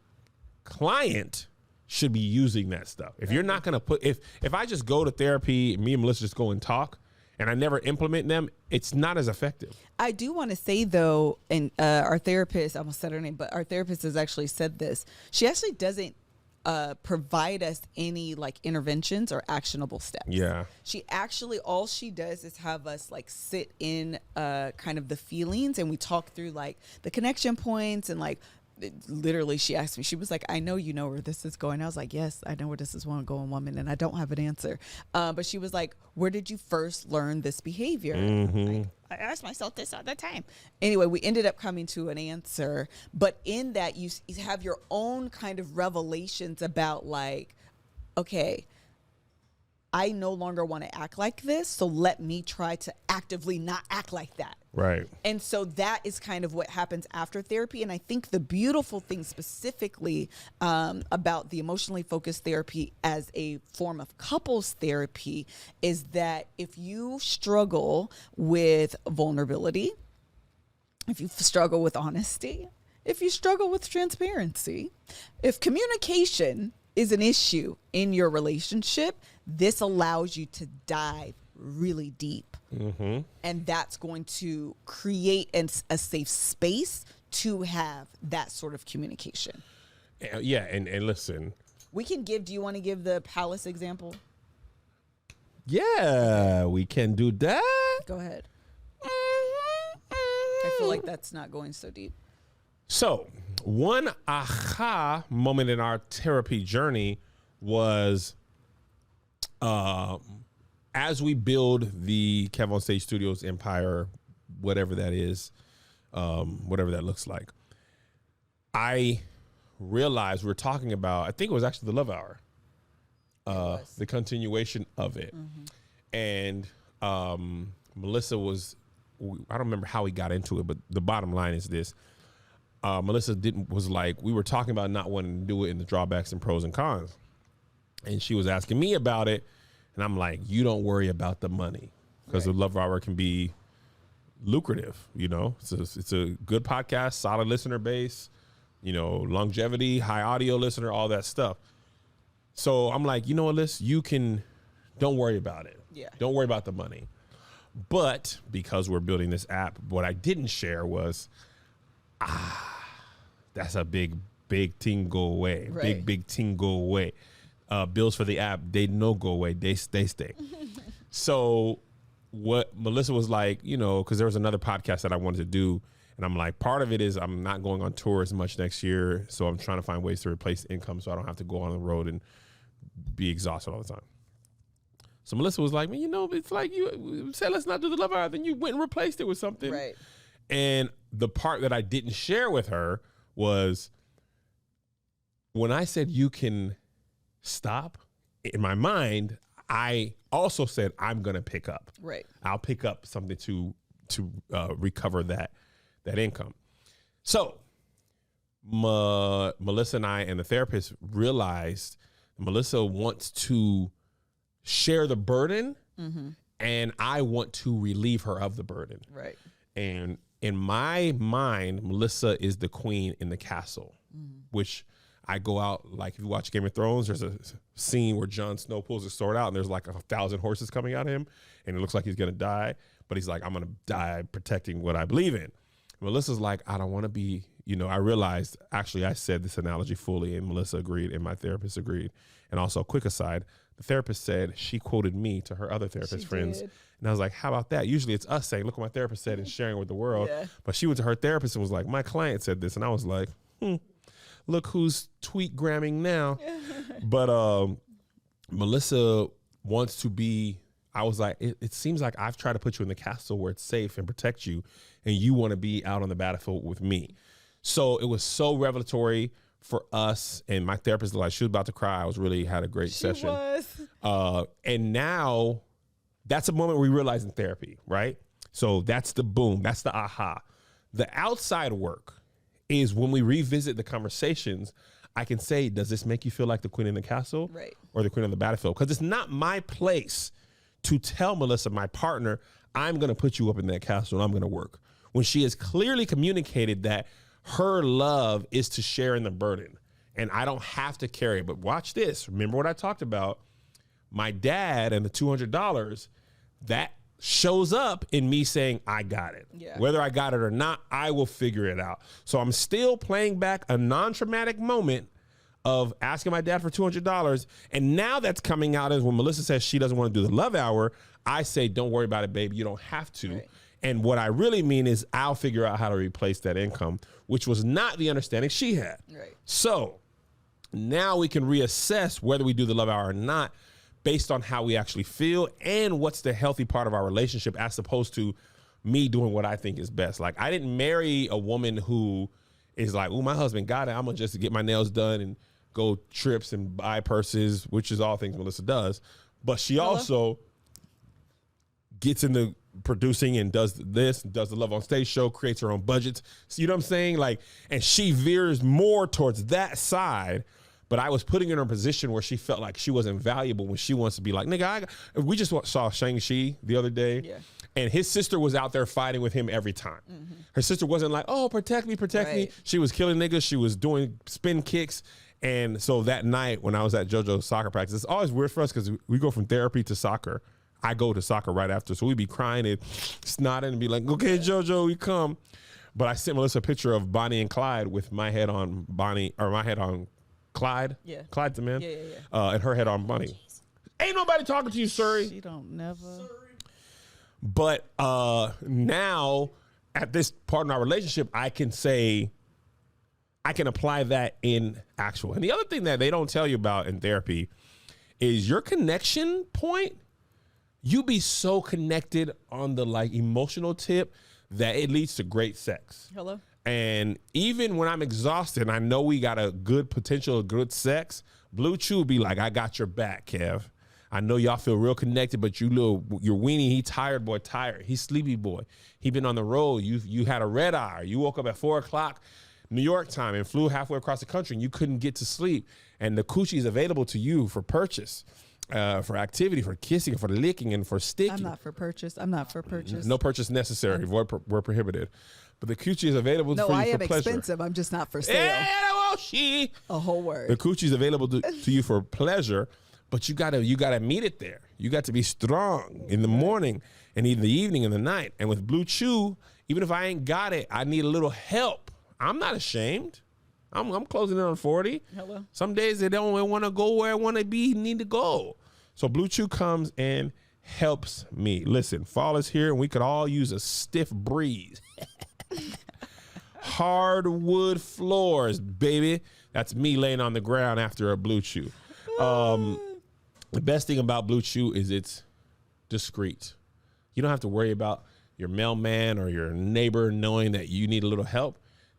S2: client should be using that stuff. If you're not going to put, if I just go to therapy, me and Melissa just go and talk, and I never implement them, it's not as effective.
S1: I do want to say, though, and our therapist, I almost said her name, but our therapist has actually said this. She actually doesn't provide us any like interventions or actionable steps.
S2: Yeah.
S1: She actually, all she does is have us like sit in kind of the feelings, and we talk through like the connection points, and like literally she asked me, she was like, I know you know where this is going. I was like, yes, I know where this is going, woman, and I don't have an answer. But she was like, where did you first learn this behavior? Like, I ask myself this all the time. Anyway, we ended up coming to an answer, but in that you have your own kind of revelations about like, okay, I no longer want to act like this, so let me try to actively not act like that.
S2: Right.
S1: And so that is kind of what happens after therapy. And I think the beautiful thing specifically about the emotionally focused therapy as a form of couples therapy is that if you struggle with vulnerability, if you struggle with honesty, if you struggle with transparency, if communication is an issue in your relationship, this allows you to dive really deep. And that's going to create a safe space to have that sort of communication.
S2: Yeah, and listen.
S1: We can give, do you want to give the palace example?
S2: Yeah, we can do that.
S1: Go ahead. I feel like that's not going so deep.
S2: So, one aha moment in our therapy journey was as we build the Kev on Stage Studios empire, whatever that is, whatever that looks like, I realized we're talking about, I think it was actually the Love Hour, the continuation of it. And Melissa was, I don't remember how we got into it, but the bottom line is this. Melissa was like, we were talking about not wanting to do it in the drawbacks and pros and cons. And she was asking me about it. And I'm like, you don't worry about the money, because the Love Hour can be lucrative. You know, it's a good podcast, solid listener base, you know, longevity, high audio listener, all that stuff. So I'm like, you know what, Liz, don't worry about it.
S1: Yeah. Don't
S2: worry about the money. But because we're building this app, what I didn't share was, that's a big thing go away.
S1: Right.
S2: Big thing go away. Bills for the app, they no go away. They stay. So what Melissa was like, you know, because there was another podcast that I wanted to do. And I'm like, part of it is I'm not going on tour as much next year. So I'm trying to find ways to replace income so I don't have to go on the road and be exhausted all the time. So Melissa was like, man, you know, it's like you said, let's not do the Love Hour. Then you went and replaced it with something.
S1: Right.
S2: And the part that I didn't share with her was when I said you can stop, in my mind, I also said I'm going to pick up.
S1: Right.
S2: I'll pick up something to recover that income. So Melissa and I and the therapist realized Melissa wants to share the burden, and I want to relieve her of the burden.
S1: Right.
S2: And in my mind, Melissa is the queen in the castle, which I go out, like if you watch Game of Thrones, there's a scene where Jon Snow pulls his sword out and there's like 1,000 horses coming at him and it looks like he's going to die, but he's like, I'm going to die protecting what I believe in. Melissa's like, I don't want to be, you know, I realized, actually I said this analogy fully and Melissa agreed and my therapist agreed. And also, quick aside, the therapist said she quoted me to her other therapist friends. And I was like, how about that? Usually it's us saying, look what my therapist said and sharing with the world. Yeah. But she went to her therapist and was like, my client said this. And I was like, look who's tweet gramming now. But Melissa wants to be, I was like, it seems like I've tried to put you in the castle where it's safe and protect you, and you want to be out on the battlefield with me. So it was so revelatory for us, and my therapist was like, she was about to cry. I was really had a great session. And now that's a moment we realize in therapy, right? So that's the boom, that's the aha. The outside work is when we revisit the conversations, I can say, does this make you feel like the queen in the castle,
S1: right,
S2: or the queen on the battlefield? Because it's not my place to tell Melissa, my partner, I'm going to put you up in that castle and I'm going to work. When she has clearly communicated that her love is to share in the burden and I don't have to carry it. But watch this. Remember what I talked about? My dad and the $200, that shows up in me saying, I got it.
S1: Yeah.
S2: Whether I got it or not, I will figure it out. So I'm still playing back a non-traumatic moment of asking my dad for $200. And now that's coming out as when Melissa says she doesn't want to do the love hour, I say, don't worry about it, baby. You don't have to.
S1: Right.
S2: And what I really mean is I'll figure out how to replace that income, which was not the understanding she had.
S1: Right.
S2: So now we can reassess whether we do the love hour or not based on how we actually feel and what's the healthy part of our relationship as opposed to me doing what I think is best. Like, I didn't marry a woman who is like, oh, my husband got it. I'm going to just get my nails done and go trips and buy purses, which is all things Melissa does. But she also gets into producing and does this, does the Love on Stage show, creates her own budgets. So you know what I'm saying? Like, and she veers more towards that side. But I was putting her in a position where she felt like she wasn't valuable when she wants to be like, nigga, we just saw Shang-Chi the other day. Yeah. And his sister was out there fighting with him every time. Mm-hmm. Her sister wasn't like, oh, protect me. She was killing niggas. She was doing spin kicks. And so that night when I was at JoJo's soccer practice, it's always weird for us because we go from therapy to soccer. I go to soccer right after. So we'd be crying and snotting and be like, okay, JoJo, we come. But I sent Melissa a picture of Bonnie and Clyde with my head on Bonnie, or my head on Clyde. Yeah. Clyde's the man. Yeah. And her head on Bonnie. Ain't nobody talking to you, Surrey.
S1: She don't never.
S2: But now at this part in our relationship, I can say, I can apply that in actual. And the other thing that they don't tell you about in therapy is your connection point. You be so connected on the like emotional tip that it leads to great sex.
S1: Hello.
S2: And even when I'm exhausted, and I know we got a good potential of good sex, Blue Chew will be like, I got your back, Kev. I know y'all feel real connected, but your weenie, he tired, boy, tired. He's sleepy, boy. He been on the road. You had a red eye. You woke up at 4 o'clock New York time and flew halfway across the country and you couldn't get to sleep. And the coochie is available to you for purchase. For activity, for kissing, for licking, and for sticking.
S1: I'm not for purchase.
S2: No purchase necessary. We're prohibited. But the coochie is available for you for pleasure. No, I am expensive.
S1: I'm just not for sale. A whole word.
S2: The coochie is available to you for pleasure, but you gotta meet it there. You got to be strong in the morning and in the evening and the night. And with Blue Chew, even if I ain't got it, I need a little help. I'm not ashamed. I'm closing in on 40.
S1: Hello.
S2: Some days they don't want to go where I want to be, need to go. So Blue Chew comes and helps me. Listen, fall is here and we could all use a stiff breeze. Hardwood floors, baby. That's me laying on the ground after a Blue Chew. The best thing about Blue Chew is it's discreet. You don't have to worry about your mailman or your neighbor knowing that you need a little help.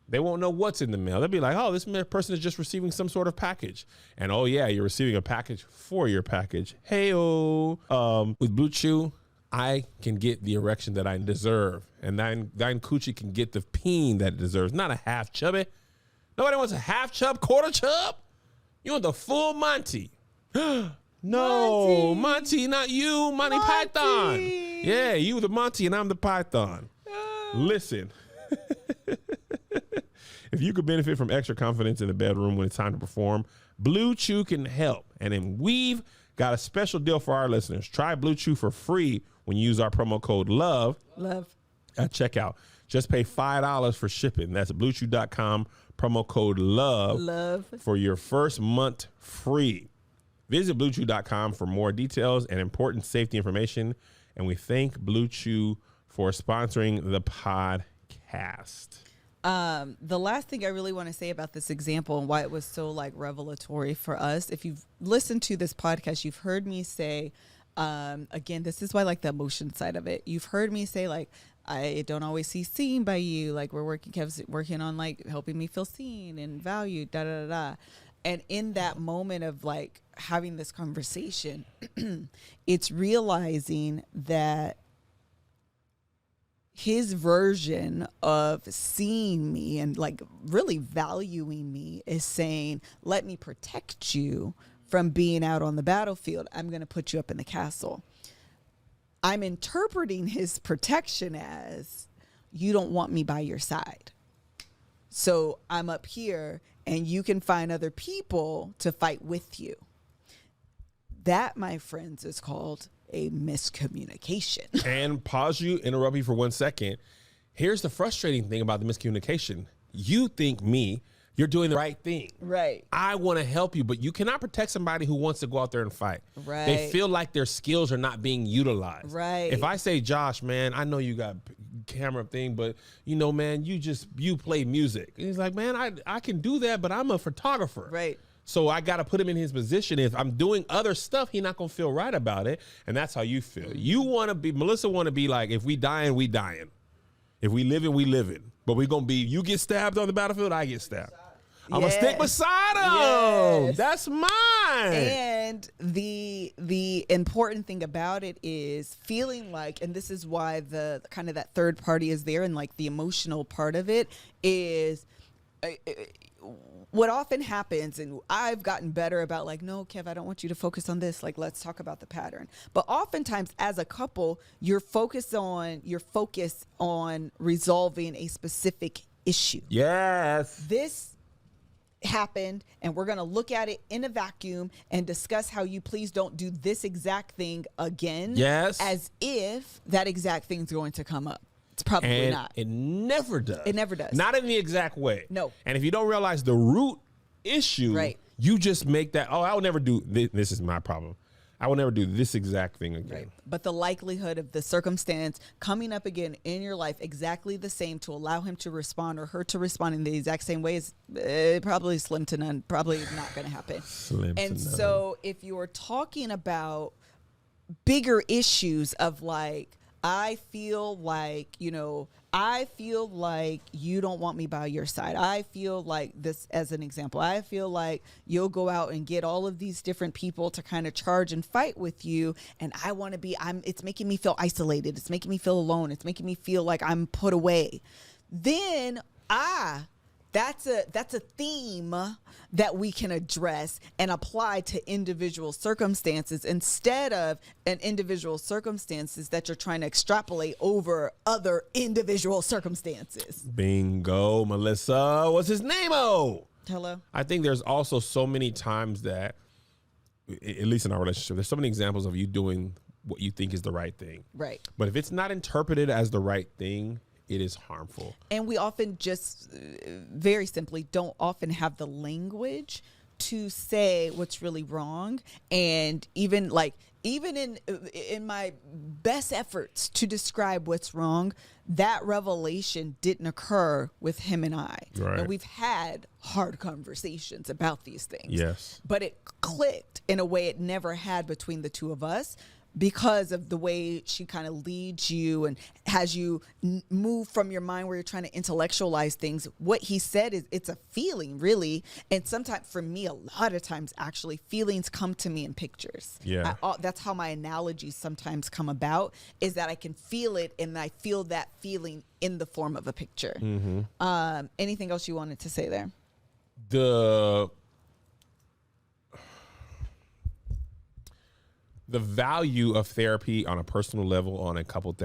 S2: They won't know what's in the mail. They'll be like, oh, this person is just receiving some sort of package. And oh, yeah, you're receiving a package for your package. Hey-oh. With Blue Chew, I can get the erection that I deserve. And thine coochie can get the peen that it deserves. Not a half chubby. Nobody wants a half chub, quarter chub. You want the full Monty. No, Monty, not you. Monty Python. Yeah, you the Monty and I'm the Python. Listen. If you could benefit from extra confidence in the bedroom when it's time to perform, Blue Chew can help. And then we've got a special deal for our listeners. Try Blue Chew for free when you use our promo code LOVE at checkout. Just pay $5 for shipping. That's BlueChew.com, promo code LOVE for your first month free. Visit BlueChew.com for more details and important safety information. And we thank Blue Chew for sponsoring the podcast.
S1: The last thing I really want to say about this example and why it was so like revelatory for us, if you've listened to this podcast, you've heard me say, again, this is why I like the emotion side of it. You've heard me say like, I don't always see seen by you. Like Kev's working on like helping me feel seen and valued, da, da, da, da. And in that moment of like having this conversation, it's realizing that his version of seeing me and like really valuing me is saying, let me protect you from being out on the battlefield. I'm going to put you up in the castle. I'm interpreting his protection as you don't want me by your side. So I'm up here and you can find other people to fight with you. That, my friends, is called a miscommunication.
S2: And pause you, interrupt you for 1 second. Here's the frustrating thing about the miscommunication. You think you're doing the right thing.
S1: Right.
S2: I want to help you, but you cannot protect somebody who wants to go out there and fight.
S1: Right.
S2: They feel like their skills are not being utilized.
S1: Right.
S2: If I say, Josh, man, I know you got camera thing, but man, you play music. And he's like, man, I can do that, but I'm a photographer.
S1: Right.
S2: So I got to put him in his position. If I'm doing other stuff, he's not going to feel right about it. And that's how you feel. You want to be, Melissa want to be like, if we dying, we dying. If we living, we living. But we going to be, you get stabbed on the battlefield, I get stabbed. I'm going to stick beside him.
S1: Yes.
S2: That's mine.
S1: And the important thing about it is feeling like, and this is why the kind of that third party is there, and like the emotional part of it is what often happens, and I've gotten better about like, no, Kev, I don't want you to focus on this. Like, let's talk about the pattern. But oftentimes as a couple, you're focused on resolving a specific issue.
S2: Yes.
S1: This happened, and we're going to look at it in a vacuum and discuss how you please don't do this exact thing again.
S2: Yes.
S1: As if that exact thing's going to come up. It's probably not.
S2: It never does.
S1: It never does.
S2: Not in the exact way.
S1: No.
S2: And if you don't realize the root issue,
S1: right,
S2: you just make that, I will never do this. This is my problem. I will never do this exact thing again.
S1: Right. But the likelihood of the circumstance coming up again in your life exactly the same to allow him to respond or her to respond in the exact same way is probably slim to none, probably not going to happen. And so if you're talking about bigger issues of like, I feel like you don't want me by your side. I feel like this, as an example, I feel like you'll go out and get all of these different people to kind of charge and fight with you. And I want to it's making me feel isolated. It's making me feel alone. It's making me feel like I'm put away. Then that's a theme that we can address and apply to individual circumstances instead of an individual circumstances that you're trying to extrapolate over other individual circumstances.
S2: Bingo, Melissa. What's his name?
S1: Hello.
S2: I think there's also so many times that, at least in our relationship, there's so many examples of you doing what you think is the right thing.
S1: Right.
S2: But if it's not interpreted as the right thing, it is harmful. And
S1: we often just very simply don't often have the language to say what's really wrong. And even in my best efforts to describe what's wrong, that revelation didn't occur with him and I.
S2: Right.
S1: And we've had hard conversations about these things.
S2: Yes.
S1: But it clicked in a way it never had between the two of us, because of the way she kind of leads you and has you move from your mind where you're trying to intellectualize things. What he said is it's a feeling, really. And sometimes, for me, a lot of times, actually, feelings come to me in pictures.
S2: Yeah.
S1: That's how my analogies sometimes come about, is that I can feel it, and I feel that feeling in the form of a picture. Mm-hmm. Anything else you wanted to say there? The
S2: value of therapy on a personal level, on a couple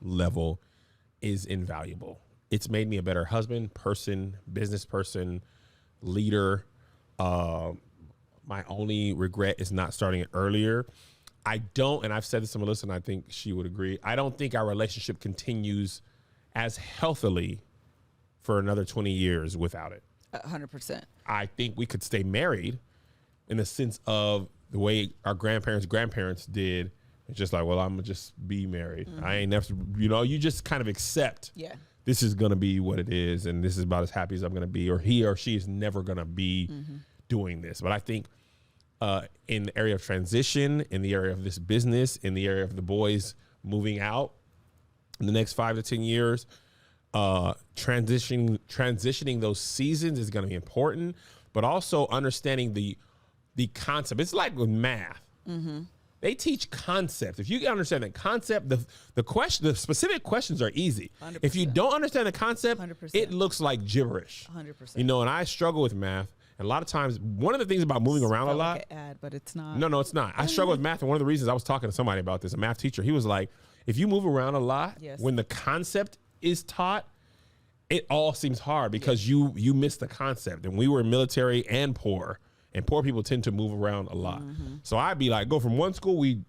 S2: level, is invaluable. It's made me a better husband, person, business person, leader. My only regret is not starting it earlier. I don't, and I've said this to Melissa, and I think she would agree, I don't think our relationship continues as healthily for another 20 years without it.
S1: 100%.
S2: I think we could stay married in the sense of the way our grandparents did. It's just like, well, I'm gonna just be married. Mm-hmm. I ain't never, you just kind of accept.
S1: Yeah.
S2: This is gonna be what it is, and this is about as happy as I'm gonna be, or he or she is never gonna be doing this. But I think in the area of transition, in the area of this business, in the area of the boys moving out in the next 5 to 10 years, transitioning those seasons is gonna be important, but also understanding the concept. It's like with math. Mm-hmm. They teach concept. If you can understand the concept, the specific questions are easy. 100%. If you don't understand the concept, 100%. It looks like gibberish. 100%. And I struggle with math, And a lot of times, one of the things about moving around a
S1: Felt
S2: lot.
S1: like an ad, but it's not.
S2: No, it's not. I struggle with math, and one of the reasons I was talking to somebody about this, a math teacher, he was like, if you move around a lot,
S1: Yes.
S2: when the concept is taught, it all seems hard because you miss the concept. And we were military and poor people tend to move around a lot. So I'd be like, go from one school, we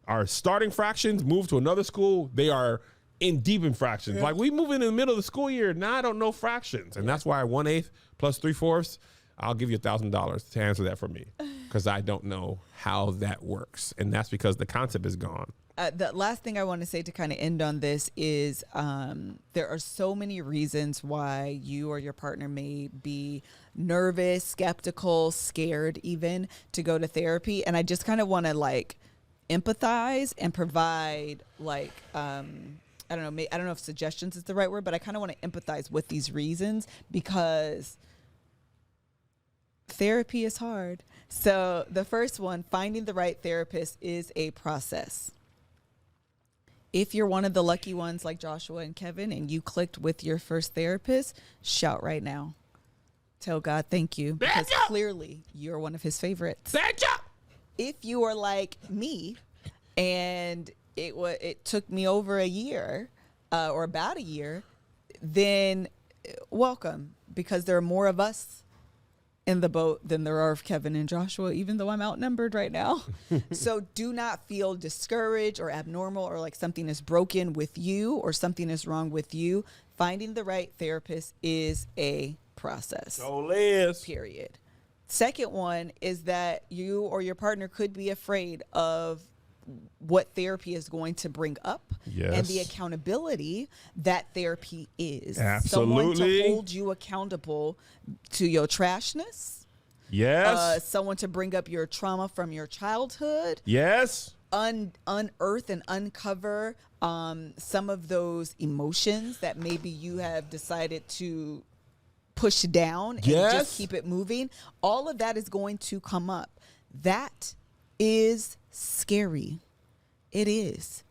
S2: are starting fractions, move to another school, they are in deep in fractions. Like we move in the middle of the school year, now I don't know fractions. And that's why 1/8 plus 3/4, I'll give you $1,000 to answer that for me because I don't know how that works. And that's because the concept is gone.
S1: The last thing I want to say to kind of end on this is there are so many reasons why you or your partner may be nervous, skeptical, scared even to go to therapy. And I just kind of want to like empathize and provide like, I don't know if suggestions is the right word, but I kind of want to empathize with these reasons because therapy is hard. So the first one, finding the right therapist is a process. If you're one of the lucky ones like Joshua and Kevin and you clicked with your first therapist, shout right now. Tell God thank you because clearly you're one of his favorites.
S2: Thank you.
S1: If you are like me and it took me over a year or about a year, then welcome because there are more of us in the boat than there are of Kevin and Joshua, even though I'm outnumbered right now. So do not feel discouraged or abnormal or like something is broken with you or something is wrong with you. Finding the right therapist is a process.
S2: So Liz.
S1: Period. Second one is that you or your partner could be afraid of what therapy is going to bring up and the accountability that therapy is.
S2: Absolutely.
S1: Someone to hold you accountable to your trashness.
S2: Yes.
S1: Someone to bring up your trauma from your childhood.
S2: Yes.
S1: Unearth and uncover some of those emotions that maybe you have decided to push down and just keep it moving. All of that is going to come up. That is scary. It is.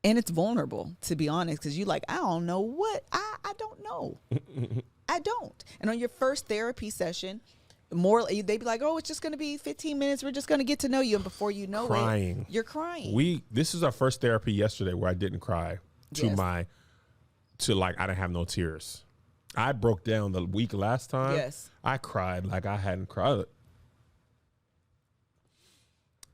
S1: And it's vulnerable, to be honest, because you're like, I don't know what. I don't know. I don't. And on your first therapy session, they'd be like, oh, it's just going to be 15 minutes. We're just going to get to know you. And before you know it, you're crying.
S2: This is our first therapy yesterday where I didn't cry I didn't have no tears. I broke down the week last time.
S1: Yes.
S2: I cried like I hadn't cried.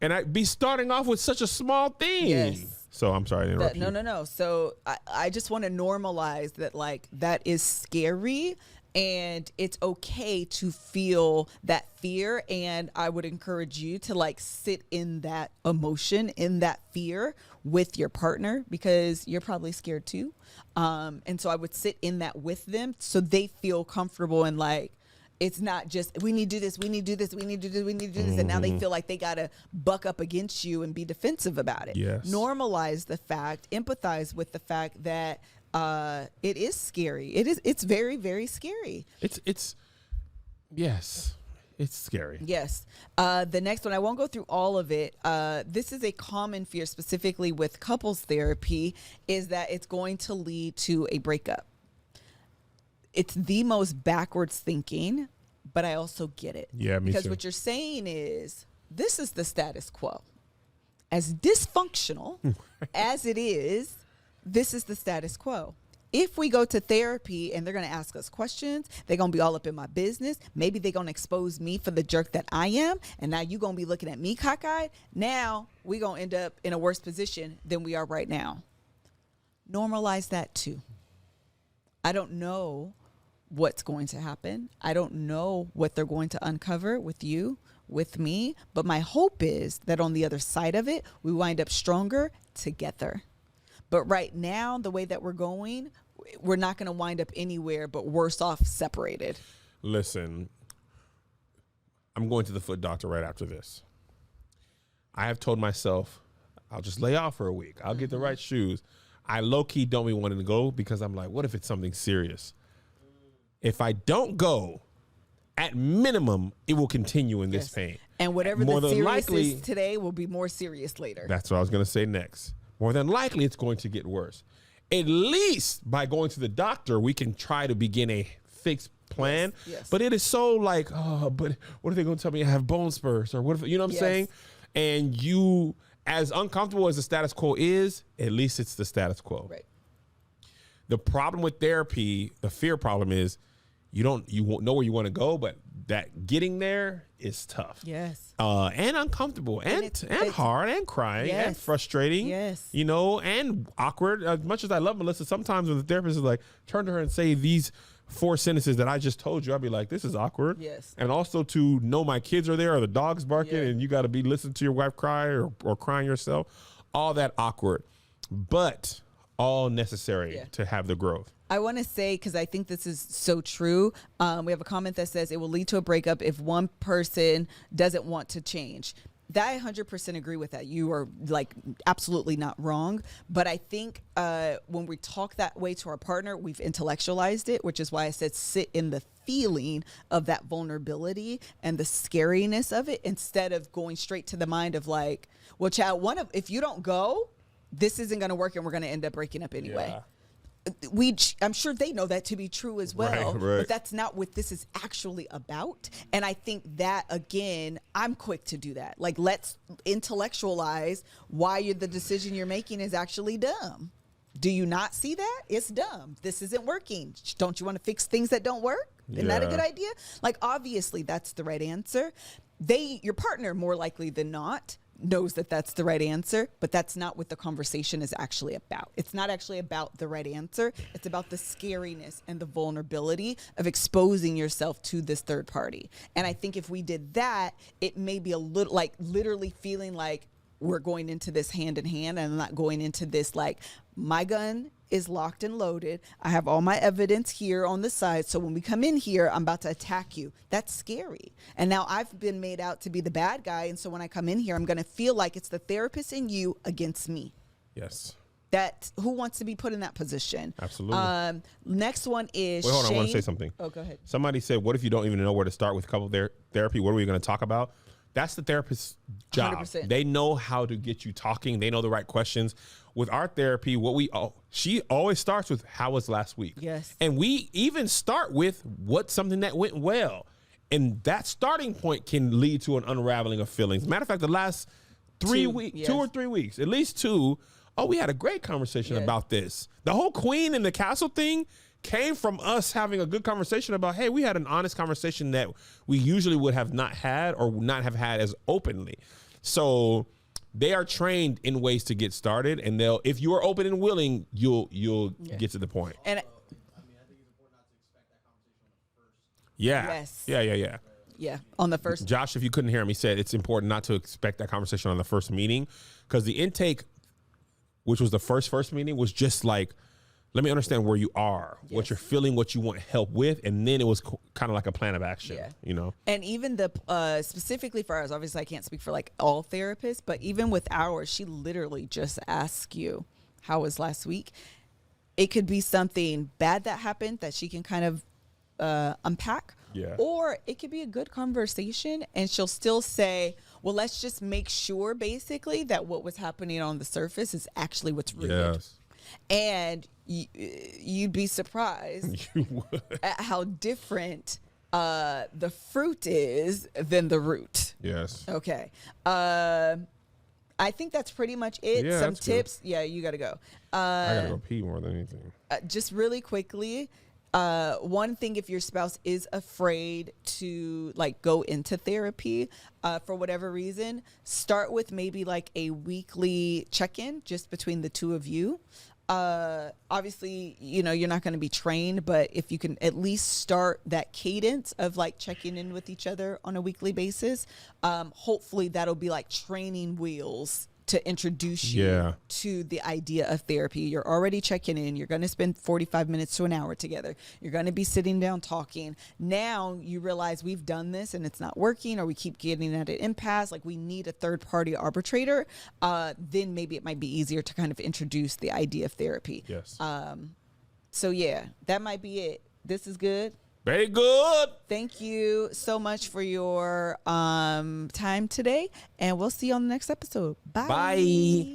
S2: And I'd be starting off with such a small thing.
S1: Yes.
S2: So I'm sorry to interrupt you.
S1: No. So I just want to normalize that, like, that is scary and it's okay to feel that fear. And I would encourage you to like sit in that emotion, in that fear with your partner because you're probably scared too. And so I would sit in that with them so they feel comfortable and like, it's not just, we need to do this, we need to do this, we need to do this, we need to do this. And now they feel like they got to buck up against you and be defensive about it.
S2: Yes.
S1: Normalize the fact, empathize with the fact that it is scary. It's very, very scary.
S2: It's scary.
S1: Yes. The next one, I won't go through all of it. This is a common fear, specifically with couples therapy, is that it's going to lead to a breakup. It's the most backwards thinking, but I also get it.
S2: Yeah, me
S1: because
S2: too.
S1: what you're saying is this is the status quo. As dysfunctional as it is, this is the status quo. If we go to therapy and they're going to ask us questions, they're going to be all up in my business. Maybe they're going to expose me for the jerk that I am. And now you're going to be looking at me cockeyed. Now we're going to end up in a worse position than we are right now. Normalize that too. I don't know what's going to happen. I don't know what they're going to uncover with you, with me. But my hope is that on the other side of it, we wind up stronger together. But right now, the way that we're going, we're not going to wind up anywhere but worse off separated.
S2: Listen, I'm going to the foot doctor right after this. I have told myself, I'll just lay off for a week. I'll get the right shoes. I low-key don't be wanting to go because I'm like, what if it's something serious? If I don't go, at minimum, it will continue in this pain.
S1: And whatever
S2: More
S1: the
S2: than
S1: serious
S2: likely,
S1: is today will be more serious later.
S2: That's what I was going to say next. More than likely, it's going to get worse. At least by going to the doctor, we can try to begin a fixed plan.
S1: Yes.
S2: But it is so like, oh, but what are they going to tell me I have bone spurs? Or what if, you know what I'm saying? And you, as uncomfortable as the status quo is, at least it's the status quo.
S1: Right.
S2: The problem with therapy, the fear problem is you won't know where you want to go, but that getting there is tough.
S1: Yes.
S2: And uncomfortable and hard and crying and frustrating.
S1: Yes.
S2: You know, and awkward. As much as I love Melissa, sometimes when the therapist is like, turn to her and say these 4 sentences that I just told you, I'll be like, this is awkward.
S1: Yes.
S2: And also to know my kids are there or the dog's barking and you got to be listening to your wife cry or crying yourself. All that awkward, but all necessary to have the growth.
S1: I want to say, because I think this is so true, we have a comment that says it will lead to a breakup if one person doesn't want to change. That I 100% agree with that. You are like absolutely not wrong. But I think when we talk that way to our partner, we've intellectualized it, which is why I said sit in the feeling of that vulnerability and the scariness of it instead of going straight to the mind of like, well, child, if you don't go, this isn't going to work and we're going to end up breaking up anyway.
S2: Yeah.
S1: I'm sure they know that to be true as well,
S2: right.
S1: but that's not what this is actually about. And I think that, again, I'm quick to do that. Like, let's intellectualize why the decision you're making is actually dumb. Do you not see that? It's dumb. This isn't working. Don't you want to fix things that don't work? Isn't that a good idea? Like, obviously, that's the right answer. Your partner, more likely than not, knows that that's the right answer, but that's not what the conversation is actually about. It's not actually about the right answer. It's about the scariness and the vulnerability of exposing yourself to this third party. And I think if we did that, it may be a little like literally feeling like we're going into this hand in hand and I'm not going into this like my gun is locked and loaded. I have all my evidence here on the side. So when we come in here, I'm about to attack you. That's scary. And now I've been made out to be the bad guy. And so when I come in here, I'm going to feel like it's the therapist and you against me.
S2: Yes.
S1: Who wants to be put in that position?
S2: Absolutely.
S1: Next one is
S2: Wait, hold on.
S1: shame.
S2: I want to say something.
S1: Oh, go ahead.
S2: Somebody said, what if you don't even know where to start with couple therapy? What are we going to talk about? That's the therapist's job.
S1: 100%.
S2: They know how to get you talking. They know the right questions. With our therapy, she always starts with how was last week?
S1: Yes.
S2: And we even start with what's something that went well. And that starting point can lead to an unraveling of feelings. Matter of fact, the last 2 or 3 weeks, at least 2, we had a great conversation about this. The whole Queen and the Castle thing came from us having a good conversation about, hey, we had an honest conversation that we usually would have not had or not have had as openly. So they are trained in ways to get started, and if you are open and willing, you'll get to the point.
S1: And
S3: I think it's important not to expect that conversation on the first.
S2: Yeah.
S1: Yeah, on the first.
S2: Josh, if you couldn't hear him, he said it's important not to expect that conversation on the first meeting, because the intake, which was the first meeting, was just like, let me understand where you are, what you're feeling, what you want help with, and then it was kind of like a plan of action, you know?
S1: And even specifically for ours, obviously I can't speak for like all therapists, but even with ours, she literally just asks you, how was last week? It could be something bad that happened that she can kind of unpack, or it could be a good conversation and she'll still say, well, let's just make sure basically that what was happening on the surface is actually what's rooted.
S2: Yes.
S1: And you'd be surprised at how different the fruit is than the root.
S2: Yes.
S1: Okay. I think that's pretty much it.
S2: Yeah,
S1: Some
S2: that's
S1: tips. Good. Yeah, you got to go.
S2: I got to go pee more than anything.
S1: Just really quickly. One thing, if your spouse is afraid to like go into therapy for whatever reason, start with maybe like a weekly check-in just between the two of you. Obviously, you're not going to be trained, but if you can at least start that cadence of like checking in with each other on a weekly basis, hopefully that'll be like training wheels to introduce you to the idea of therapy. You're already checking in. You're going to spend 45 minutes to an hour together. You're going to be sitting down talking. Now you realize we've done this and it's not working, or we keep getting at an impasse. Like we need a third party arbitrator. Then maybe it might be easier to kind of introduce the idea of therapy.
S2: Yes.
S1: So yeah, that might be it. This is good.
S2: Very good.
S1: Thank you so much for your time today, and we'll see you on the next episode. Bye.
S2: Bye.